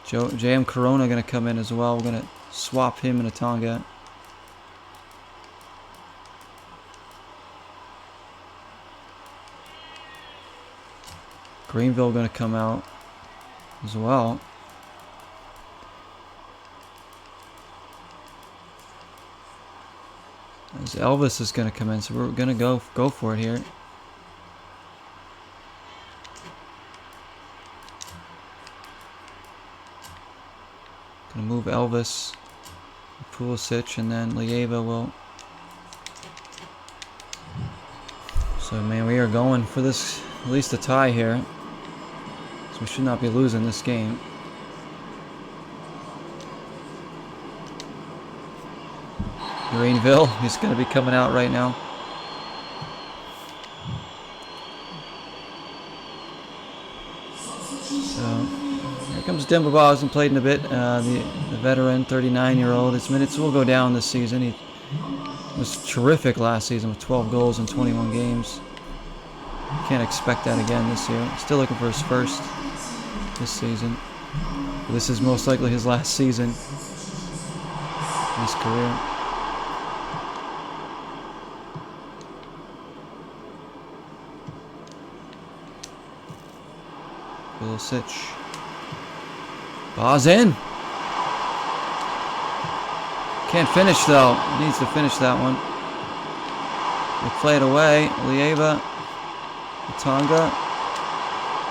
JM Corona gonna come in as well. We're gonna swap him and Tonga. Greenville gonna come out as well. As Elvis is gonna come in, so we're gonna go for it here. Gonna move Elvis, Pulisic, and then Lieva will. So man, we are going for this, at least a tie here. We should not be losing this game. Greenville, he's going to be coming out right now. So, here comes Demba Ba, hasn't played in a bit. The veteran, 39-year-old. His minutes will go down this season. He was terrific last season with 12 goals in 21 games. Can't expect that again this year. Still looking for his first this season. This is most likely his last season in his career. Pulisic. Ball's in. Can't finish though. Needs to finish that one. They play it away. Lieva. Tonga.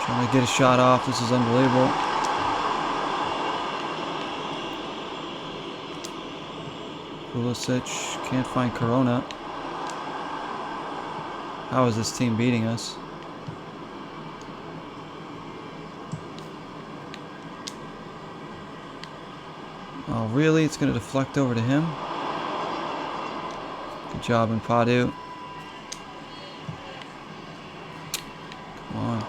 Trying to get a shot off. This is unbelievable. Pulisic. Can't find Corona. How is this team beating us? Oh, really? It's going to deflect over to him? Good job, Padu. Come on.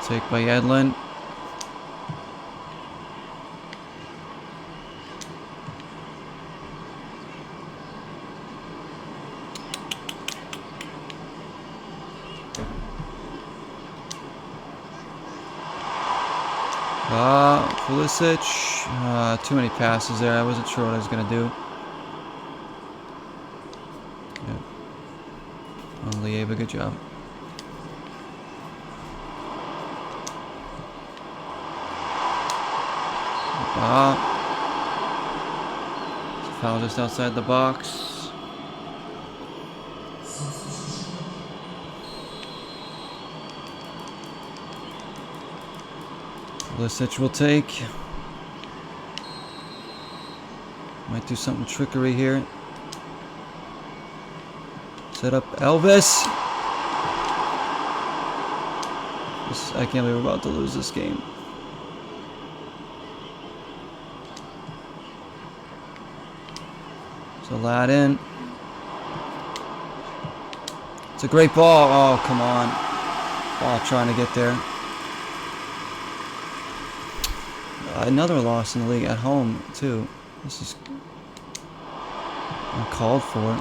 Take by Edlin. Pulisic. Too many passes there. I wasn't sure what I was going to do. Yeah. Lieva, good job. Foul just outside the box. Pulisic will take. Might do something trickery here. Set up Elvis. I can't believe we're about to lose this game. So lad in. It's a great ball. Oh, come on. Ball trying to get there. Another loss in the league at home, too. This is uncalled for.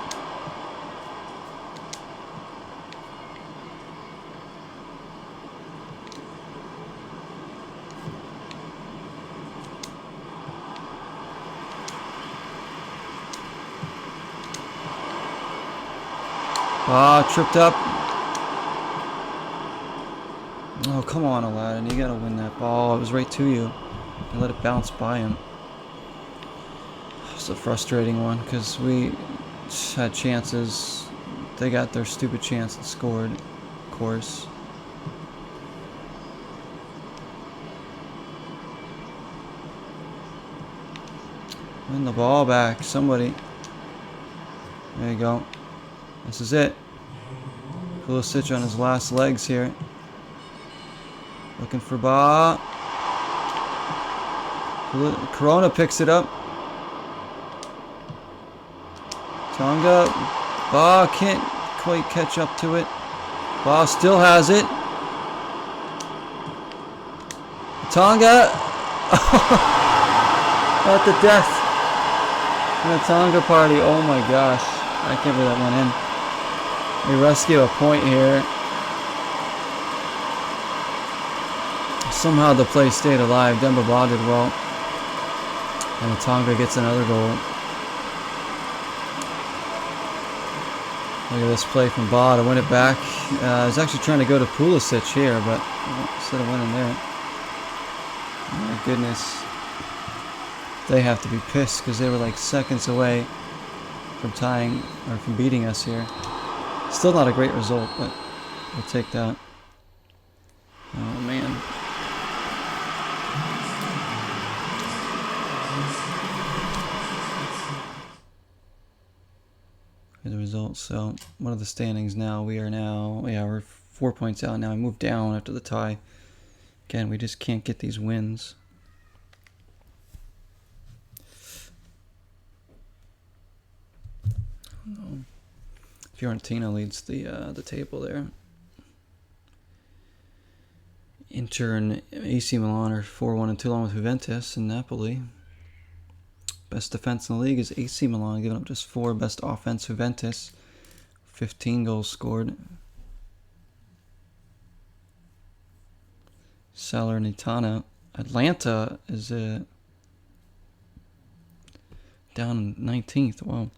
Tripped up. Oh, come on, Aladdin. You gotta win that ball. It was right to you. You let it bounce by him. It's a frustrating one because we had chances. They got their stupid chance and scored, of course. Win the ball back. Somebody. There you go. This is it. Pulisic on his last legs here. Looking for Ba. Corona picks it up. Tonga. Ba can't quite catch up to it. Ba still has it. Tonga. At the death. In the Tonga party. Oh my gosh. I can't believe that went in. We rescue a point here. Somehow the play stayed alive. Demba Ba did well. And Tonga gets another goal. Look at this play from Ba to win it back. I was actually trying to go to Pulisic here, but instead of winning there. Oh my goodness. They have to be pissed because they were like seconds away from tying or from beating us here. Still not a great result, but we'll take that. Oh man. The results. So what are the standings now? We are now, yeah, we're 4 points out now. I moved down after the tie. Again, we just can't get these wins. No. Fiorentina leads the table there. Inter and AC Milan are 4-1 and 2 along with Juventus and Napoli. Best defense in the league is AC Milan, giving up just 4. Best offense, Juventus, 15 goals scored. Salernitana. Atlanta is down in 19th. Wow.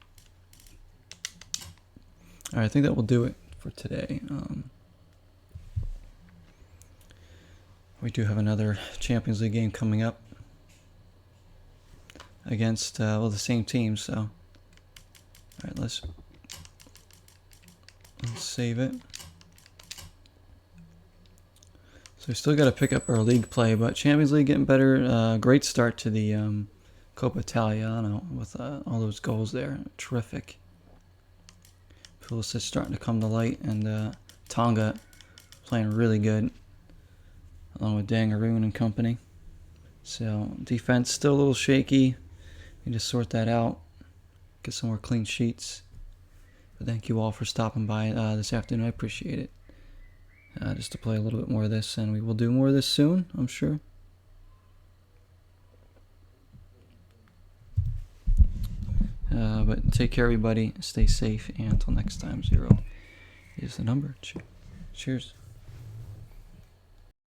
Alright, I think that will do it for today. We do have another Champions League game coming up against well, the same team, so alright, let's save it. So we still got to pick up our league play, but Champions League getting better. Great start to the Coppa Italiano with all those goals there. Terrific. Pulisic starting to come to light, and Tonga playing really good, along with Dangaroon and company. So defense still a little shaky. We just sort that out, get some more clean sheets. But thank you all for stopping by this afternoon. I appreciate it. Just to play a little bit more of this, and we will do more of this soon, I'm sure. But take care, everybody. Stay safe, and until next time, 0 is the number. Cheers.